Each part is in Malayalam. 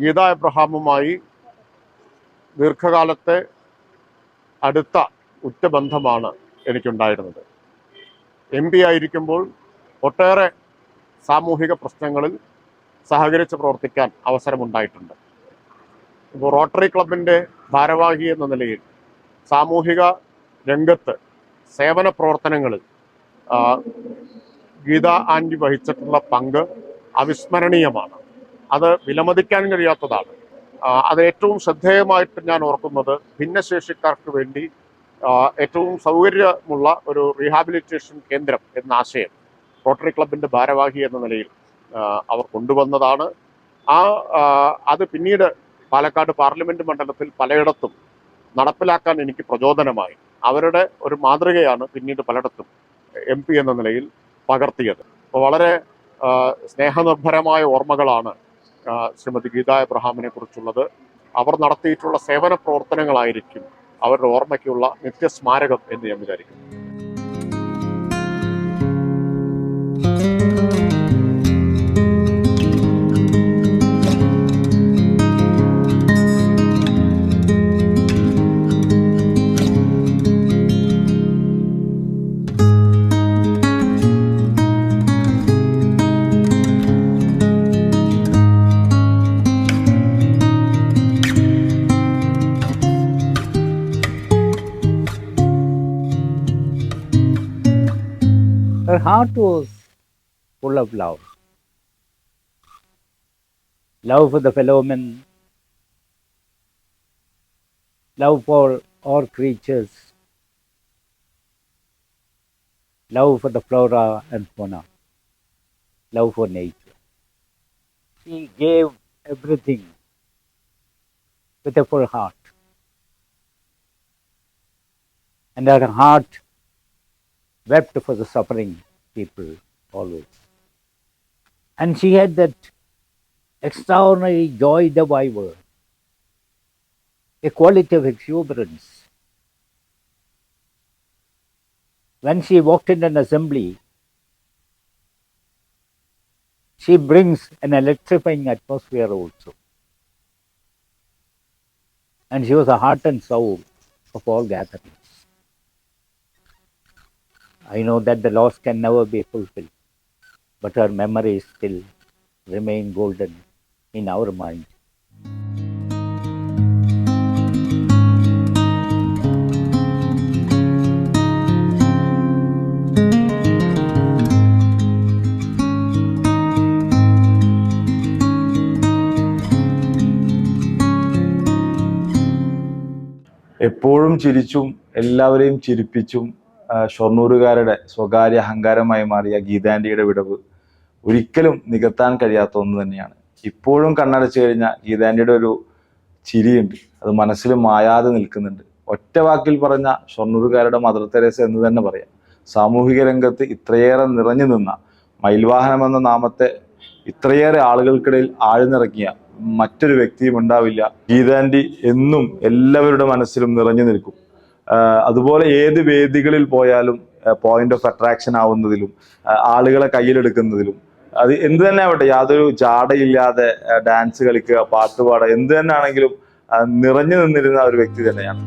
ഗീത എബ്രഹാമുമായി ദീർഘകാലത്തെ അടുത്ത ഉറ്റബന്ധമാണ് എനിക്കുണ്ടായിരുന്നത്. MP ആയിരിക്കുമ്പോൾ ഒട്ടേറെ സാമൂഹിക പ്രശ്നങ്ങളിൽ സഹകരിച്ച് പ്രവർത്തിക്കാൻ അവസരമുണ്ടായിട്ടുണ്ട്. ഇപ്പോൾ റോട്ടറി ക്ലബിൻ്റെ ഭാരവാഹി എന്ന നിലയിൽ സാമൂഹിക രംഗത്ത് സേവന പ്രവർത്തനങ്ങളിൽ ഗീത ആൻറ്റി വഹിച്ചിട്ടുള്ള പങ്ക് അവിസ്മരണീയമാണ്. അത് വിലമതിക്കാൻ കഴിയാത്തതാണ്. അത് ഏറ്റവും ശ്രദ്ധേയമായിട്ട് ഞാൻ ഓർക്കുന്നത് ഭിന്നശേഷിക്കാർക്ക് വേണ്ടി ഏറ്റവും സൗകര്യമുള്ള ഒരു റീഹാബിലിറ്റേഷൻ കേന്ദ്രം എന്ന ആശയം റോട്ടറി ക്ലബിൻ്റെ ഭാരവാഹി എന്ന നിലയിൽ അവർ കൊണ്ടുവന്നതാണ്. അത് പിന്നീട് പാലക്കാട് പാർലമെന്റ് മണ്ഡലത്തിൽ പലയിടത്തും നടപ്പിലാക്കാൻ എനിക്ക് പ്രചോദനമായി. അവരുടെ ഒരു മാതൃകയാണ് പിന്നീട് പലയിടത്തും MP എന്ന നിലയിൽ പകർത്തിയത്. അപ്പോൾ വളരെ സ്നേഹനിർഭരമായ ഓർമ്മകളാണ് ശ്രീമതി ഗീത എബ്രഹാമിനെ കുറിച്ചുള്ളത്. അവർ നടത്തിയിട്ടുള്ള സേവന പ്രവർത്തനങ്ങളായിരിക്കും അവരുടെ ഓർമ്മയ്ക്കുള്ള നിത്യസ്മാരകം എന്ന് ഞാൻ വിചാരിക്കുന്നു. Her heart was full of love. Love for the fellow men, love for all creatures, love for the flora and fauna, love for nature. She gave everything with a full heart. And her heart wept for the suffering people always. And she had that extraordinary joy divider, a quality of exuberance. When she walked in an assembly, she brings an electrifying atmosphere also. And she was the heart and soul of all gatherings. I know that the loss can never be fulfilled, but her memories still remain golden in our mind. എപ്പോഴും ചിരിച്ചും എല്ലാവരെയും ചിരിപ്പിച്ചും ഷൊർണൂരുകാരുടെ സ്വകാര്യ അഹങ്കാരമായി മാറിയ ഗീതാൻറ്റിയുടെ വിടവ് ഒരിക്കലും നികത്താൻ കഴിയാത്ത ഒന്ന് തന്നെയാണ്. ഇപ്പോഴും കണ്ണടച്ചു കഴിഞ്ഞാൽ ഗീതാൻറ്റിയുടെ ഒരു ചിരിയുണ്ട്, അത് മനസ്സിൽ മായാതെ നിൽക്കുന്നുണ്ട്. ഒറ്റ വാക്കിൽ പറഞ്ഞ ഷൊർണൂരുകാരുടെ മദർ തെരേസ എന്ന് തന്നെ പറയാം. സാമൂഹിക രംഗത്ത് ഇത്രയേറെ നിറഞ്ഞു നിന്ന, മയിൽവാഹനം എന്ന നാമത്തെ ഇത്രയേറെ ആളുകൾക്കിടയിൽ ആഴ്ന്നിറങ്ങിയ മറ്റൊരു വ്യക്തിയും ഉണ്ടാവില്ല. ഗീതാൻറ്റി എന്നും എല്ലാവരുടെ മനസ്സിലും നിറഞ്ഞു നിൽക്കും. അതുപോലെ ഏത് വേദികളിൽ പോയാലും പോയിന്റ് ഓഫ് അട്രാക്ഷൻ ആവുന്നതിലും ആളുകളെ കയ്യിലെടുക്കുന്നതിലും അത് എന്ത് തന്നെ ആവട്ടെ, യാതൊരു ജാടയില്ലാതെ ഡാൻസ് കളിക്കുക, പാട്ടുപാടുക, എന്ത് തന്നെ ആണെങ്കിലും നിറഞ്ഞു നിന്നിരുന്ന ഒരു വ്യക്തി തന്നെയാണ്.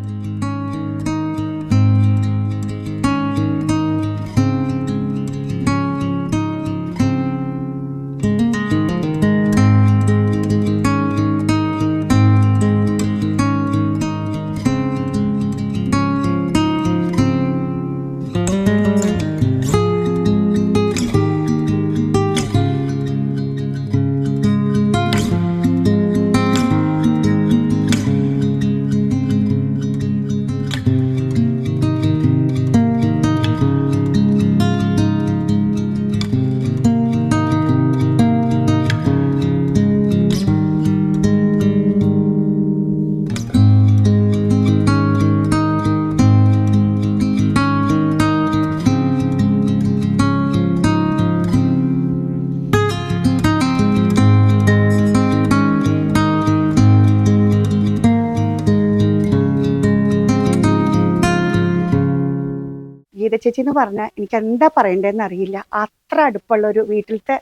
ഗീത ചേച്ചി എന്ന് പറഞ്ഞാൽ എനിക്ക് എന്താ പറയണ്ടതെന്ന് അറിയില്ല. അത്ര അടുപ്പമുള്ള ഒരു വീട്ടിലത്തെ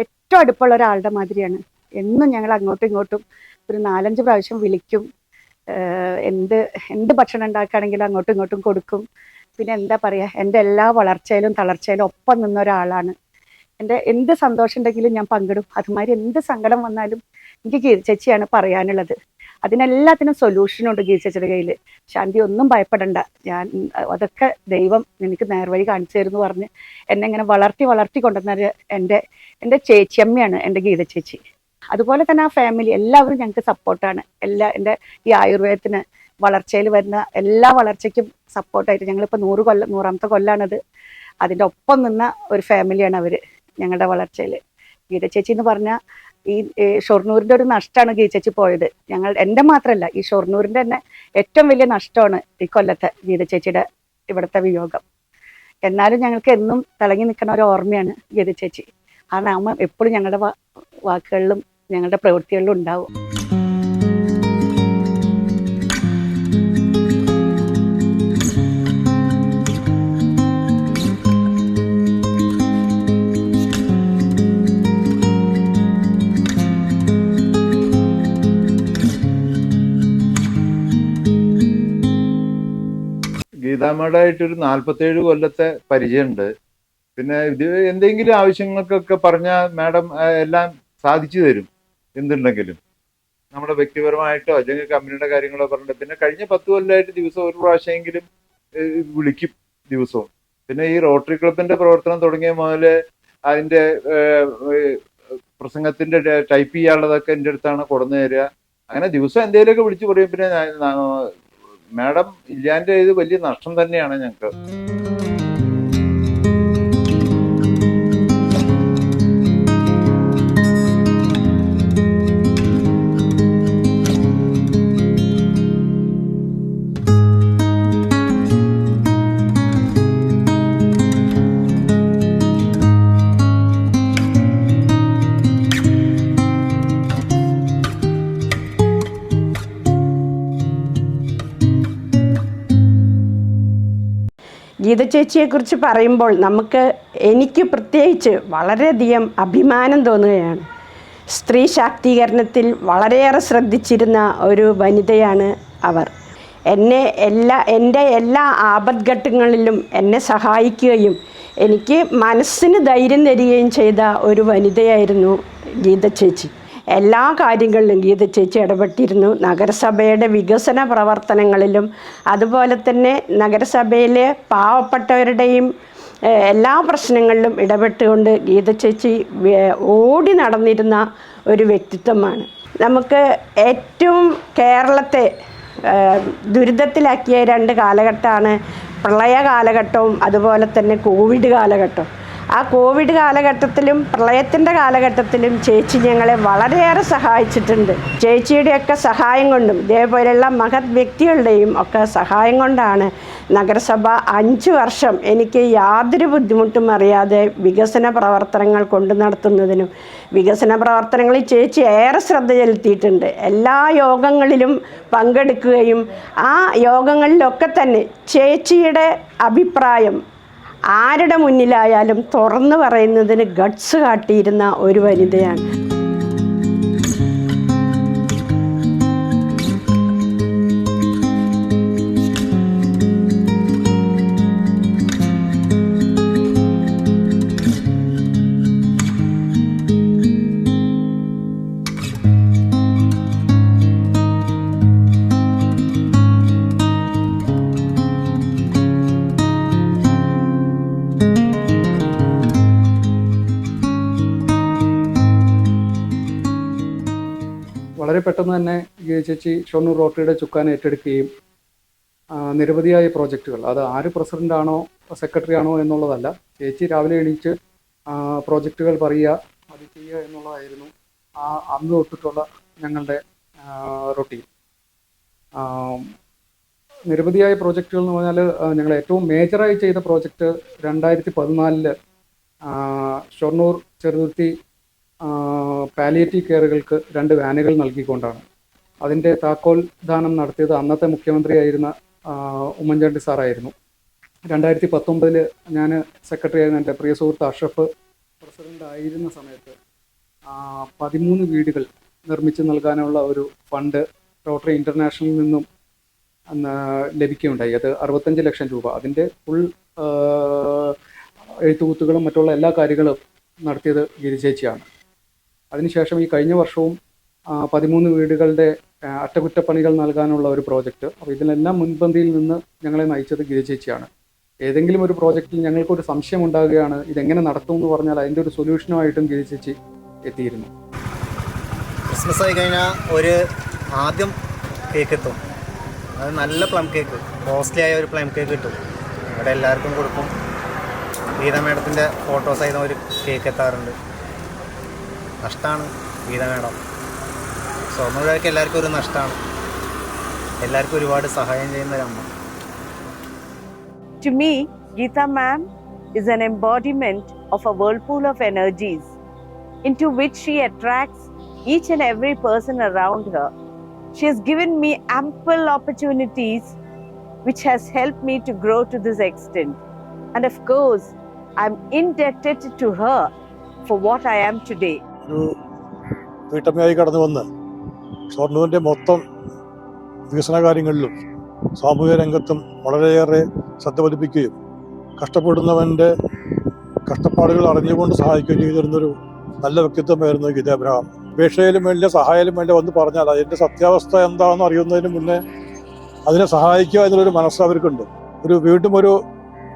ഏറ്റവും അടുപ്പമുള്ള ഒരാളുടെ മാതിരിയാണ്. എന്നും ഞങ്ങൾ അങ്ങോട്ടും ഇങ്ങോട്ടും ഒരു 4-5 പ്രാവശ്യം വിളിക്കും. എന്ത് ഭക്ഷണം ഉണ്ടാക്കുകയാണെങ്കിലും അങ്ങോട്ടും ഇങ്ങോട്ടും കൊടുക്കും. പിന്നെ എന്താ പറയുക, എൻ്റെ എല്ലാ വളർച്ചയിലും തളർച്ചയിലും ഒപ്പം നിന്ന ഒരാളാണ്. എൻ്റെ എന്ത് സന്തോഷം ഉണ്ടെങ്കിലും ഞാൻ പങ്കിടും. അതുമാതിരി എന്ത് സങ്കടം വന്നാലും എനിക്ക് ഗീത ചേച്ചിയാണ് പറയാനുള്ളത്. അതിനെല്ലാത്തിനും സൊല്യൂഷനുണ്ട് ഗീത ചേച്ചിയുടെ കയ്യിൽ. ശാന്തി, ഒന്നും ഭയപ്പെടണ്ട, ഞാൻ അതൊക്കെ ദൈവം എനിക്ക് നേർവഴി കാണിച്ചു തരുമെന്ന് പറഞ്ഞ് എന്നെ ഇങ്ങനെ വളർത്തി കൊണ്ടുവന്നത് എൻ്റെ ചേച്ചിയമ്മയാണ് എൻ്റെ ഗീത ചേച്ചി. അതുപോലെ തന്നെ ആ ഫാമിലി എല്ലാവരും ഞങ്ങൾക്ക് സപ്പോർട്ടാണ്. എൻ്റെ ഈ ആയുർവേദത്തിന് വളർച്ചയിൽ വരുന്ന എല്ലാ വളർച്ചയ്ക്കും സപ്പോർട്ടായിട്ട് ഞങ്ങളിപ്പോൾ 100ാമത്തെ കൊല്ലാണത്. അതിൻ്റെ ഒപ്പം നിന്ന ഒരു ഫാമിലിയാണ് അവർ ഞങ്ങളുടെ വളർച്ചയിൽ. ഗീത ചേച്ചി എന്ന് പറഞ്ഞാൽ ഈ ഷൊർണൂരിൻ്റെ ഒരു നഷ്ടമാണ് ഗീത ചേച്ചി പോയത്. എൻ്റെ മാത്രമല്ല, ഈ ഷൊർണൂരിൻ്റെ തന്നെ ഏറ്റവും വലിയ നഷ്ടമാണ് ഈ കൊല്ലത്തെ ഗീത ചേച്ചിയുടെ ഇവിടുത്തെ വിയോഗം. എന്നാലും ഞങ്ങൾക്ക് എന്നും തിളങ്ങി നിൽക്കുന്ന ഒരു ഓർമ്മയാണ് ഗീത ചേച്ചി. ആ നാമം എപ്പോഴും ഞങ്ങളുടെ വാക്കുകളിലും ഞങ്ങളുടെ പ്രവൃത്തികളിലും ഉണ്ടാവും. ഗീതാമ്മയുടെയായിട്ടൊരു 47 കൊല്ലത്തെ പരിചയമുണ്ട്. പിന്നെ ഇത് എന്തെങ്കിലും ആവശ്യങ്ങൾക്കൊക്കെ പറഞ്ഞാൽ മാഡം എല്ലാം സാധിച്ചു തരും. എന്തുണ്ടെങ്കിലും നമ്മുടെ വ്യക്തിപരമായിട്ടോ അല്ലെങ്കിൽ കമ്പനിയുടെ കാര്യങ്ങളോ പറഞ്ഞിട്ട്. പിന്നെ കഴിഞ്ഞ 10 കൊല്ലമായിട്ട് ദിവസം ഒരു പ്രാവശ്യമെങ്കിലും വിളിക്കും ദിവസവും. പിന്നെ ഈ റോട്ടറി ക്ലബിന്റെ പ്രവർത്തനം തുടങ്ങിയ മുതൽ അതിന്റെ പ്രസംഗത്തിന്റെ ടൈപ്പ് ചെയ്യാനുള്ളതൊക്കെ എൻ്റെ അടുത്താണ് കൊടുന്നു തരിക. അങ്ങനെ ദിവസം എന്തെങ്കിലുമൊക്കെ വിളിച്ചു പറയും. പിന്നെ മാഡം ഇല്ലാൻ്റെ ഇത് വലിയ നഷ്ടം തന്നെയാണ് ഞങ്ങൾക്ക്. ഗീത ചേച്ചിയെക്കുറിച്ച് പറയുമ്പോൾ എനിക്ക് പ്രത്യേകിച്ച് വളരെയധികം അഭിമാനം തോന്നുകയാണ്. സ്ത്രീ ശാക്തീകരണത്തിൽ വളരെയേറെ ശ്രദ്ധിച്ചിരുന്ന ഒരു വനിതയാണ് അവർ. എൻ്റെ എല്ലാ ആപത്ഘട്ടങ്ങളിലും എന്നെ സഹായിക്കുകയും എനിക്ക് മനസ്സിന് ധൈര്യം തരികയും ചെയ്ത ഒരു വനിതയായിരുന്നു ഗീത ചേച്ചി. എല്ലാ കാര്യങ്ങളിലും ഗീത ചേച്ചി ഇടപെട്ടിരുന്നു. നഗരസഭയുടെ വികസന പ്രവർത്തനങ്ങളിലും അതുപോലെ തന്നെ നഗരസഭയിലെ പാവപ്പെട്ടവരുടെയും എല്ലാ പ്രശ്നങ്ങളിലും ഇടപെട്ടുകൊണ്ട് ഗീത ചേച്ചി ഓടി നടന്നിരുന്ന ഒരു വ്യക്തിത്വമാണ്. നമുക്ക് ഏറ്റവും കേരളത്തെ ദുരിതത്തിലാക്കിയ 2 കാലഘട്ടമാണ് പ്രളയ കാലഘട്ടവും അതുപോലെ തന്നെ കോവിഡ് കാലഘട്ടവും. ആ കോവിഡ് കാലഘട്ടത്തിലും പ്രളയത്തിൻ്റെ കാലഘട്ടത്തിലും ചേച്ചി ഞങ്ങളെ വളരെയേറെ സഹായിച്ചിട്ടുണ്ട്. ചേച്ചിയുടെയൊക്കെ സഹായം കൊണ്ടും ഇതേപോലെയുള്ള മഹത് വ്യക്തികളുടെയും ഒക്കെ സഹായം കൊണ്ടാണ് നഗരസഭ 5 വർഷം എനിക്ക് യാതൊരു ബുദ്ധിമുട്ടും അറിയാതെ വികസന പ്രവർത്തനങ്ങൾ കൊണ്ടു നടത്തുന്നതിനും വികസന പ്രവർത്തനങ്ങളിൽ ചേച്ചി ഏറെ ശ്രദ്ധ ചെലുത്തിയിട്ടുണ്ട്. എല്ലാ യോഗങ്ങളിലും പങ്കെടുക്കുകയും ആ യോഗങ്ങളിലൊക്കെ തന്നെ ചേച്ചിയുടെ അഭിപ്രായം ആരുടെ മുന്നിലായാലും തുറന്നു പറയുന്നതിന് ഗട്ട്സ് കാട്ടിയിരുന്ന ഒരു വനിതയാണ്. വളരെ പെട്ടെന്ന് തന്നെ ചേച്ചി ഷൊർണൂർ റോട്ടറിയുടെ ചുക്കാൻ ഏറ്റെടുക്കുകയും നിരവധിയായ പ്രോജക്റ്റുകൾ, അത് ആര് പ്രസിഡൻ്റാണോ സെക്രട്ടറി ആണോ എന്നുള്ളതല്ല, ചേച്ചി രാവിലെ എണീച്ച് പ്രോജക്റ്റുകൾ പറയുക, അത് ചെയ്യുക എന്നുള്ളതായിരുന്നു അന്ന് തൊട്ടിട്ടുള്ള ഞങ്ങളുടെ റൊട്ടീൻ. നിരവധിയായ പ്രോജക്റ്റുകൾ എന്ന് പറഞ്ഞാൽ ഞങ്ങൾ ഏറ്റവും മേജറായി ചെയ്ത പ്രോജക്റ്റ് 2014 ഷൊർണൂർ ചെറുതുരുത്തി പാലിയേറ്റീവ് കെയറുകൾക്ക് 2 വാനുകൾ നൽകിക്കൊണ്ടാണ്. അതിൻ്റെ താക്കോൽ ദാനം നടത്തിയത് അന്നത്തെ മുഖ്യമന്ത്രിയായിരുന്ന ഉമ്മൻചാണ്ടി സാറായിരുന്നു. 2019 ഞാൻ സെക്രട്ടറി ആയിരുന്ന എൻ്റെ പ്രിയ സുഹൃത്ത് അഷ്റഫ് പ്രസിഡൻ്റ് ആയിരുന്ന സമയത്ത് 13 വീടുകൾ നിർമ്മിച്ച് നൽകാനുള്ള ഒരു ഫണ്ട് റോട്ടറി ഇൻ്റർനാഷണലിൽ നിന്നും ലഭിക്കുകയുണ്ടായി. അത് 65 ലക്ഷം രൂപ. അതിൻ്റെ ഫുൾ എഴുത്തുകുത്തുകളും മറ്റുള്ള എല്ലാ കാര്യങ്ങളും നടത്തിയത് ഗിരിചേച്ചിയാണ്. അതിനുശേഷം ഈ കഴിഞ്ഞ വർഷവും 13 വീടുകളുടെ അറ്റകുറ്റപ്പണികൾ നൽകാനുള്ള ഒരു പ്രോജക്റ്റ്. അപ്പോൾ ഇതിലെല്ലാം മുൻപന്തിയിൽ നിന്ന് ഞങ്ങളെ നയിച്ചത് ഗിരിചേച്ചിയാണ്. ഏതെങ്കിലും ഒരു പ്രോജക്റ്റിൽ ഞങ്ങൾക്കൊരു സംശയം ഉണ്ടാകുകയാണ്, ഇതെങ്ങനെ നടത്തുമെന്ന് പറഞ്ഞാൽ അതിൻ്റെ ഒരു സൊല്യൂഷനുമായിട്ടും ഗിരിചേച്ചി എത്തിയിരുന്നു. ക്രിസ്മസ് ആയി കഴിഞ്ഞാൽ ഒരു ആദ്യം കേക്ക് എത്തും. അത് നല്ല പ്ലം കേക്ക്, കോസ്റ്റ്ലി ആയ ഒരു പ്ലം കേക്ക് കിട്ടും. ഇവിടെ എല്ലാവർക്കും കൊടുക്കും. ഗീത മേഡത്തിൻ്റെ ഫോട്ടോസ് ആയിരുന്ന ഒരു കേക്ക് എത്താറുണ്ട്. നഷ്ടമാണ് ഗീത മേഡം. സ്വർണ്ണൂരൊക്കെ എല്ലാവർക്കും ഒരു നഷ്ടമാണ്. എല്ലാവർക്കും ഒരുപാട് സഹായം ചെയ്യുന്ന ഒരു അമ്മ. To me, Geeta ma'am is an embodiment of a whirlpool of energies into which she attracts each and every person around her. She has given me ample opportunities which has helped me to grow to this extent. And of course, I'm indebted to her for what I am today. ഒരു വീട്ടമ്മയായി കടന്നു വന്ന് ഷൊർണൂരിൻ്റെ മൊത്തം വികസന കാര്യങ്ങളിലും സാമൂഹ്യ രംഗത്തും വളരെയേറെ ശ്രദ്ധ പതിപ്പിക്കുകയും കഷ്ടപ്പെടുന്നവൻ്റെ കഷ്ടപ്പാടുകൾ അറിഞ്ഞുകൊണ്ട് സഹായിക്കുകയും ചെയ്തിരുന്നൊരു നല്ല വ്യക്തിത്വമായിരുന്നു ഗീത അബ്രഹാം. അപേക്ഷയിലും വേണ്ട സഹായത്തിലും വേണ്ട വന്ന് പറഞ്ഞാൽ അതിൻ്റെ സത്യാവസ്ഥ എന്താണെന്ന് അറിയുന്നതിന് മുന്നേ അതിനെ സഹായിക്കുക എന്നുള്ളൊരു മനസ്സ് അവർക്കുണ്ട്. വീണ്ടും ഒരു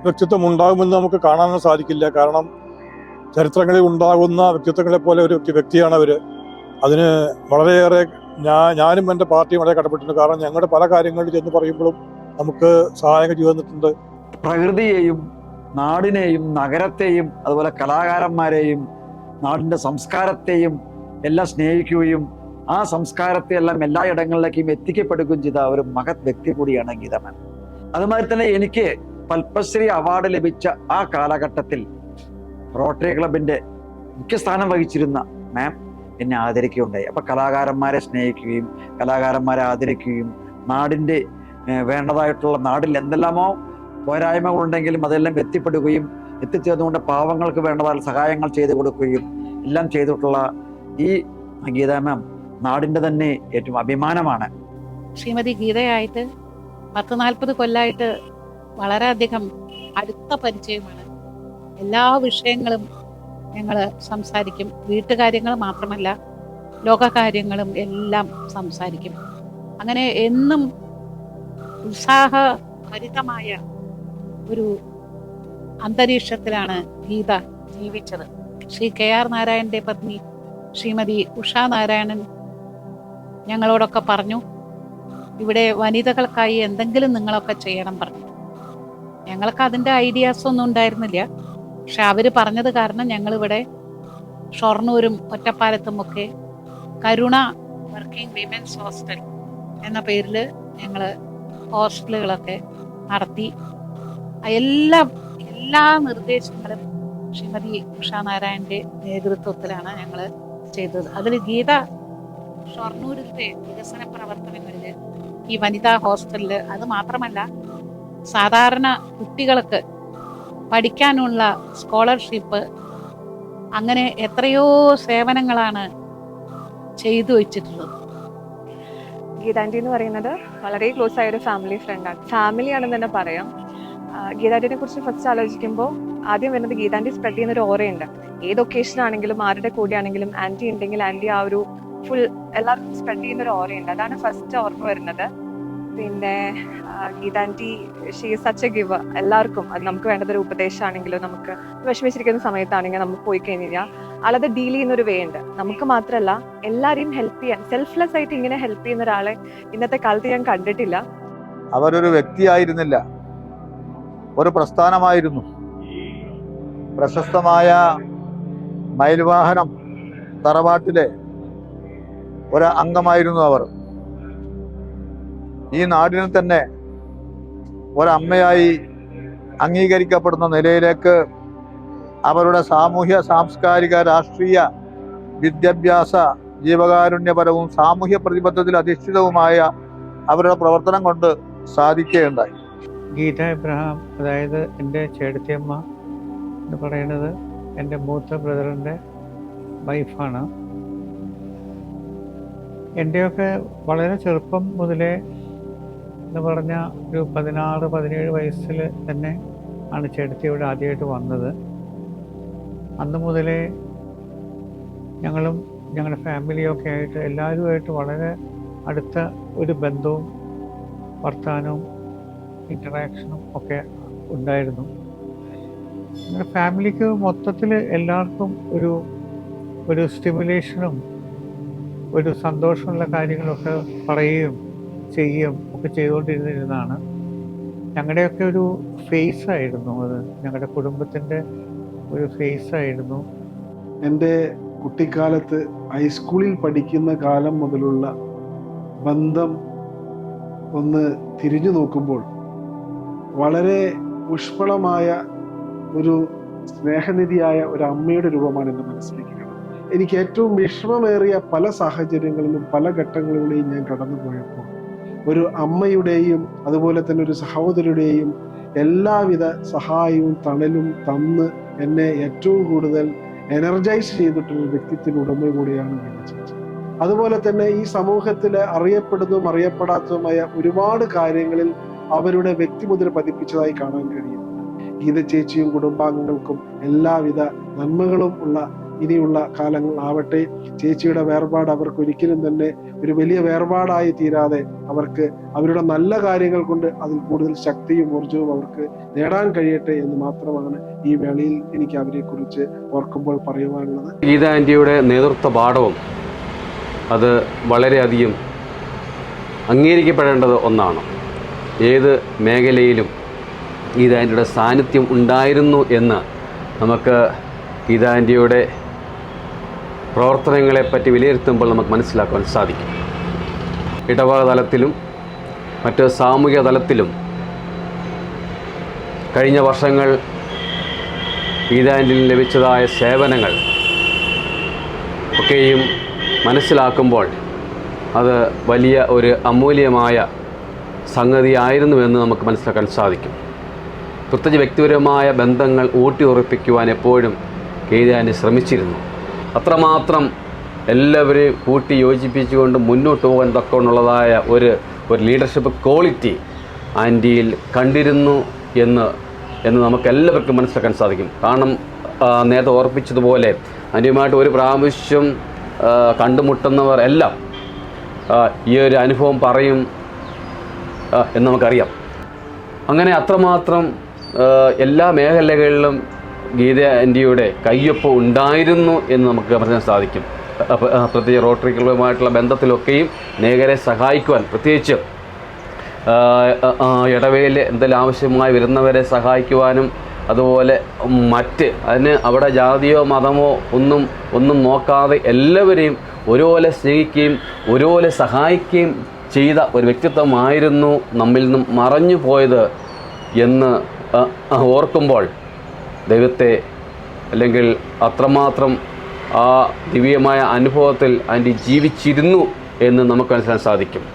വ്യക്തിത്വം ഉണ്ടാകുമെന്ന് നമുക്ക് കാണാനും സാധിക്കില്ല. കാരണം ചരിത്രങ്ങളിൽ ഉണ്ടാകുന്ന വ്യക്തിത്വങ്ങളെ പോലെ ഒരു വ്യക്തിയാണ് അവർ. അതിന് വളരെയേറെ ഞാനും എൻ്റെ പാർട്ടിയും വളരെ കടപ്പെട്ടിട്ടുണ്ട്. കാരണം ഞങ്ങളുടെ പല കാര്യങ്ങളിൽ ചെന്ന് പറയുമ്പോഴും നമുക്ക് സഹായം ചെയ്തു തന്നിട്ടുണ്ട്. പ്രകൃതിയെയും നാടിനെയും നഗരത്തെയും അതുപോലെ കലാകാരന്മാരെയും നാടിൻ്റെ സംസ്കാരത്തെയും എല്ലാം സ്നേഹിക്കുകയും ആ സംസ്കാരത്തെ എല്ലാം എല്ലായിടങ്ങളിലേക്കും എത്തിക്കപ്പെടുകയും ചെയ്ത ഒരു മഹത് വ്യക്തി കൂടിയാണ് ഗീത മാം. അതുമാതിരി തന്നെ എനിക്ക് പത്മശ്രീ അവാർഡ് ലഭിച്ച ആ കാലഘട്ടത്തിൽ റോട്ടറി ക്ലബിൻ്റെ മുഖ്യസ്ഥാനം വഹിച്ചിരുന്ന മാം എന്നെ ആദരിക്കുകയുണ്ടായി. അപ്പോൾ കലാകാരന്മാരെ സ്നേഹിക്കുകയും കലാകാരന്മാരെ ആദരിക്കുകയും നാടിൻ്റെ വേണ്ടതായിട്ടുള്ള നാടിൽ എന്തെല്ലാമോ പോരായ്മകളുണ്ടെങ്കിലും അതെല്ലാം എത്തിച്ചേർന്നുകൊണ്ട് പാവങ്ങൾക്ക് വേണ്ടതായ സഹായങ്ങൾ ചെയ്തു കൊടുക്കുകയും എല്ലാം ചെയ്തിട്ടുള്ള ഈ ഗീത മാം നാടിൻ്റെ തന്നെ ഏറ്റവും അഭിമാനമാണ്. ശ്രീമതി ഗീതയായിട്ട് 40 കൊല്ലമായിട്ട് വളരെയധികം അടുത്ത പരിചയമാണ്. എല്ലാ വിഷയങ്ങളും ഞങ്ങൾ സംസാരിക്കും. വീട്ടുകാര്യങ്ങൾ മാത്രമല്ല, ലോകകാര്യങ്ങളും എല്ലാം സംസാരിക്കും. അങ്ങനെ എന്നും ഉത്സാഹഭരിതമായ ഒരു അന്തരീക്ഷത്തിലാണ് ഗീത ജീവിച്ചത്. ശ്രീ KR നാരായണന്റെ പത്നി ശ്രീമതി ഉഷാ നാരായണൻ ഞങ്ങളോടൊക്കെ പറഞ്ഞു, ഇവിടെ വനിതകൾക്കായി എന്തെങ്കിലും നിങ്ങളൊക്കെ ചെയ്യണം പറഞ്ഞു. ഞങ്ങൾക്ക് അതിൻ്റെ ഐഡിയാസ് ഒന്നും ഉണ്ടായിരുന്നില്ല. പക്ഷെ അവർ പറഞ്ഞത് കാരണം ഞങ്ങളിവിടെ ഷൊർണൂരും ഒറ്റപ്പാലത്തുമൊക്കെ കരുണ വർക്കിംഗ് വിമൻസ് ഹോസ്റ്റൽ എന്ന പേരിൽ ഞങ്ങൾ ഹോസ്റ്റലുകളൊക്കെ നടത്തി. എല്ലാ നിർദ്ദേശങ്ങളും ശ്രീമതി ഉഷാ നാരായണന്റെ നേതൃത്വത്തിലാണ് ഞങ്ങൾ ചെയ്തത്. അതിൽ ഗീത ഷൊർണൂരിലെ വികസന പ്രവർത്തനങ്ങളിൽ ഈ വനിതാ ഹോസ്റ്റലിൽ അത് മാത്രമല്ല, സാധാരണ കുട്ടികൾക്ക് പഠിക്കാനുള്ള സ്കോളർഷിപ്പ്, അങ്ങനെ എത്രയോ സേവനങ്ങളാണ് ചെയ്തു വെച്ചിട്ടുള്ളത്. ഗീതാൻറ്റി എന്ന് പറയുന്നത് വളരെ ക്ലോസ് ആയ ഒരു ഫാമിലി ഫ്രണ്ടാണ്. ഫാമിലിയാണെന്ന് തന്നെ പറയാം. ഗീതാൻറ്റിനെ കുറിച്ച് ഫസ്റ്റ് ആലോചിക്കുമ്പോൾ ആദ്യം വരുന്നത് ഗീതാൻറ്റി സ്പ്രെഡ് ചെയ്യുന്ന ഒരു ഓറയുണ്ട്. ഏത് ഒക്കേഷൻ ആണെങ്കിലും ആരുടെ കൂടെ ആണെങ്കിലും ആൻറ്റി ഉണ്ടെങ്കിൽ ആൻറ്റി ആ ഒരു ഫുൾ എല്ലാവർക്കും സ്പ്രെഡ് ചെയ്യുന്ന ഒരു ഓറയുണ്ട്. അതാണ് ഫസ്റ്റ് ഓർമ്മ വരുന്നത്. പിന്നെ Geetha aunty she is such a giver. എല്ലാവർക്കും അത് നമുക്ക് വേണ്ടത് ഒരു ഉപദേശമാണെങ്കിലും നമുക്ക് വിഷമിച്ചിരിക്കുന്ന സമയത്താണെങ്കിൽ നമുക്ക് പോയി കഴിഞ്ഞാൽ ആളത് ഡീൽ ചെയ്യുന്ന ഒരു വേ ഉണ്ട്. നമുക്ക് മാത്രമല്ല എല്ലാവരെയും ഹെൽപ്പ് ചെയ്യാൻ സെൽഫ്ലെസ് ആയിട്ട് ഇങ്ങനെ ഹെൽപ്പ് ചെയ്യുന്ന ഒരാളെ ഇന്നത്തെ കാലത്ത് ഞാൻ കണ്ടിട്ടില്ല. അവരൊരു വ്യക്തിയായിരുന്നില്ല, ഒരു പ്രസ്ഥാനമായിരുന്നു. പ്രശസ്തമായ മയിൽവാഹനം തറവാട്ടിലെ ഒരു അംഗമായിരുന്നു അവർ. ഈ നാടിന് തന്നെ ഒരമ്മയായി അംഗീകരിക്കപ്പെടുന്ന നിലയിലേക്ക് അവരുടെ സാമൂഹ്യ സാംസ്കാരിക രാഷ്ട്രീയ വിദ്യാഭ്യാസ ജീവകാരുണ്യപരവും സാമൂഹ്യ പ്രതിബദ്ധതയിൽ അധിഷ്ഠിതവുമായ അവരുടെ പ്രവർത്തനം കൊണ്ട് സാധിക്കുകയുണ്ടായി. ഗീത എബ്രഹാം, അതായത് എൻ്റെ ചേട്ടത്തിയമ്മ എന്ന് പറയുന്നത് എൻ്റെ മൂത്ത ബ്രദറിൻ്റെ വൈഫാണ്. എൻ്റെയൊക്കെ വളരെ ചെറുപ്പം മുതലേ എന്ന് പറഞ്ഞാൽ ഒരു 16-17 വയസ്സിൽ തന്നെ ആണ് ചേട്ടത്തി ഇവിടെ ആദ്യമായിട്ട് വന്നത്. അന്ന് മുതലേ ഞങ്ങളും ഞങ്ങളുടെ ഫാമിലിയൊക്കെ ആയിട്ട് എല്ലാവരുമായിട്ട് വളരെ അടുത്ത ഒരു ബന്ധവും വർത്തമാനവും ഇൻറ്ററാക്ഷനും ഒക്കെ ഉണ്ടായിരുന്നു. ഞങ്ങളുടെ ഫാമിലിക്ക് മൊത്തത്തിൽ എല്ലാവർക്കും ഒരു സ്റ്റിമുലേഷനും ഒരു സന്തോഷമുള്ള കാര്യങ്ങളൊക്കെ പറയുകയും ചെയ്യുകയും ഒക്കെ ചെയ്തുകൊണ്ടിരുന്നതാണ്. ഞങ്ങളുടെയൊക്കെ ഒരു ഫേസായിരുന്നു അത്, ഞങ്ങളുടെ കുടുംബത്തിൻ്റെ ഒരു ഫേസായിരുന്നു. എൻ്റെ കുട്ടിക്കാലത്ത് ഹൈസ്കൂളിൽ പഠിക്കുന്ന കാലം മുതലുള്ള ബന്ധം ഒന്ന് തിരിഞ്ഞു നോക്കുമ്പോൾ വളരെ ഊഷ്മളമായ ഒരു സ്നേഹനിധിയായ ഒരു അമ്മയുടെ രൂപമാണ് എൻ്റെ മനസ്സിലേക്ക് കാണുന്നത്. എനിക്ക് ഏറ്റവും വിഷമമേറിയ പല സാഹചര്യങ്ങളിലും പല ഘട്ടങ്ങളിലൂടെയും ഞാൻ കടന്നു പോയപ്പോൾ ഒരു അമ്മയുടെയും അതുപോലെ തന്നെ ഒരു സഹോദരിയുടെയും എല്ലാവിധ സഹായവും തണലും തന്ന് എന്നെ ഏറ്റവും കൂടുതൽ എനർജൈസ് ചെയ്തിട്ടുള്ള വ്യക്തിത്വത്തിന് ഉടമ കൂടിയാണ് ഗീത ചേച്ചി. അതുപോലെ തന്നെ ഈ സമൂഹത്തിൽ അറിയപ്പെടുന്നതും അറിയപ്പെടാത്തതുമായ ഒരുപാട് കാര്യങ്ങളിൽ അവരുടെ വ്യക്തിമുദ്ര പതിപ്പിച്ചതായി കാണാൻ കഴിയുന്നു. ഗീത ചേച്ചിയും കുടുംബാംഗങ്ങൾക്കും എല്ലാവിധ നന്മകളും ഉള്ള ഇനിയുള്ള കാലങ്ങൾ ആവട്ടെ. ചേച്ചിയുടെ വേർപാട് അവർക്ക് ഒരിക്കലും തന്നെ ഒരു വലിയ വേർപാടായി തീരാതെ അവർക്ക് അവരുടെ നല്ല കാര്യങ്ങൾ കൊണ്ട് അതിൽ കൂടുതൽ ശക്തിയും ഊർജവും അവർക്ക് നേടാൻ കഴിയട്ടെ എന്ന് മാത്രമാണ് ഈ വേളയിൽ എനിക്ക് അവരെ കുറിച്ച് ഓർക്കുമ്പോൾ പറയുവാനുള്ളത്. ഗീത ആൻറ്റിയുടെ നേതൃത്വ പാഠവും അത് വളരെയധികം അംഗീകരിക്കപ്പെടേണ്ടത് ഒന്നാണ്. ഏത് മേഖലയിലും ഗീത ആൻറ്റിയുടെ സാന്നിധ്യം ഉണ്ടായിരുന്നു എന്ന് നമുക്ക് ഗീത ആൻറ്റിയുടെ പ്രവർത്തനങ്ങളെപ്പറ്റി വിലയിരുത്തുമ്പോൾ നമുക്ക് മനസ്സിലാക്കാൻ സാധിക്കും. ഇടവക തലത്തിലും മറ്റ് സാമൂഹിക തലത്തിലും കഴിഞ്ഞ വർഷങ്ങൾ ഗീത ആൻറ്റിയിൽ ലഭിച്ചതായ സേവനങ്ങൾ ഒക്കെയും മനസ്സിലാക്കുമ്പോൾ അത് വലിയ ഒരു അമൂല്യമായ സംഗതിയായിരുന്നുവെന്ന് നമുക്ക് മനസ്സിലാക്കാൻ സാധിക്കും. പ്രത്യേകിച്ച് വ്യക്തിപരമായ ബന്ധങ്ങൾ ഊട്ടിയുറപ്പിക്കുവാൻ എപ്പോഴും ഗീത ആൻറ്റി ശ്രമിച്ചിരുന്നു. അത്രമാത്രം എല്ലാവരെയും കൂട്ടി യോജിപ്പിച്ചുകൊണ്ട് മുന്നോട്ട് പോകാൻ തക്കമുള്ളതായ ഒരു ലീഡർഷിപ്പ് ക്വാളിറ്റി ആൻറ്റിയിൽ കണ്ടിരുന്നു എന്ന് നമുക്കെല്ലാവർക്കും മനസ്സിലാക്കാൻ സാധിക്കും. കാരണം നേരത്തെ ഓർപ്പിച്ചതുപോലെ ആൻറ്റിയുമായിട്ട് ഒരു പ്രാവശ്യം കണ്ടുമുട്ടുന്നവർ എല്ലാം ഈ ഒരു അനുഭവം പറയും എന്ന് നമുക്കറിയാം. അങ്ങനെ അത്രമാത്രം എല്ലാ മേഖലകളിലും ഗീത ആൻറ്റിയുടെ കയ്യൊപ്പ് ഉണ്ടായിരുന്നു എന്ന് നമുക്ക് പറയാൻ സാധിക്കും. പ്രത്യേകിച്ച് റോട്ടറി ക്ലബ്ബുമായിട്ടുള്ള ബന്ധത്തിലൊക്കെയും അനേകരെ സഹായിക്കുവാൻ, പ്രത്യേകിച്ച് ഇടവയിൽ എന്തെങ്കിലും ആവശ്യമായി വരുന്നവരെ സഹായിക്കുവാനും അതുപോലെ അതിന് അവിടെ ജാതിയോ മതമോ ഒന്നും നോക്കാതെ എല്ലാവരെയും ഒരുപോലെ സ്നേഹിക്കുകയും ഒരുപോലെ സഹായിക്കുകയും ചെയ്ത ഒരു വ്യക്തിത്വമായിരുന്നു നമ്മിൽ നിന്നും മറഞ്ഞു പോയത് എന്ന് ഓർക്കുമ്പോൾ ദൈവത്തെ അല്ലെങ്കിൽ അത്രമാത്രം ആ ദിവ്യമായ അനുഭവത്തിൽ ആൻറ്റി ജീവിച്ചിരുന്നു എന്ന് നമുക്ക് മനസ്സിലാക്കാൻ സാധിക്കും.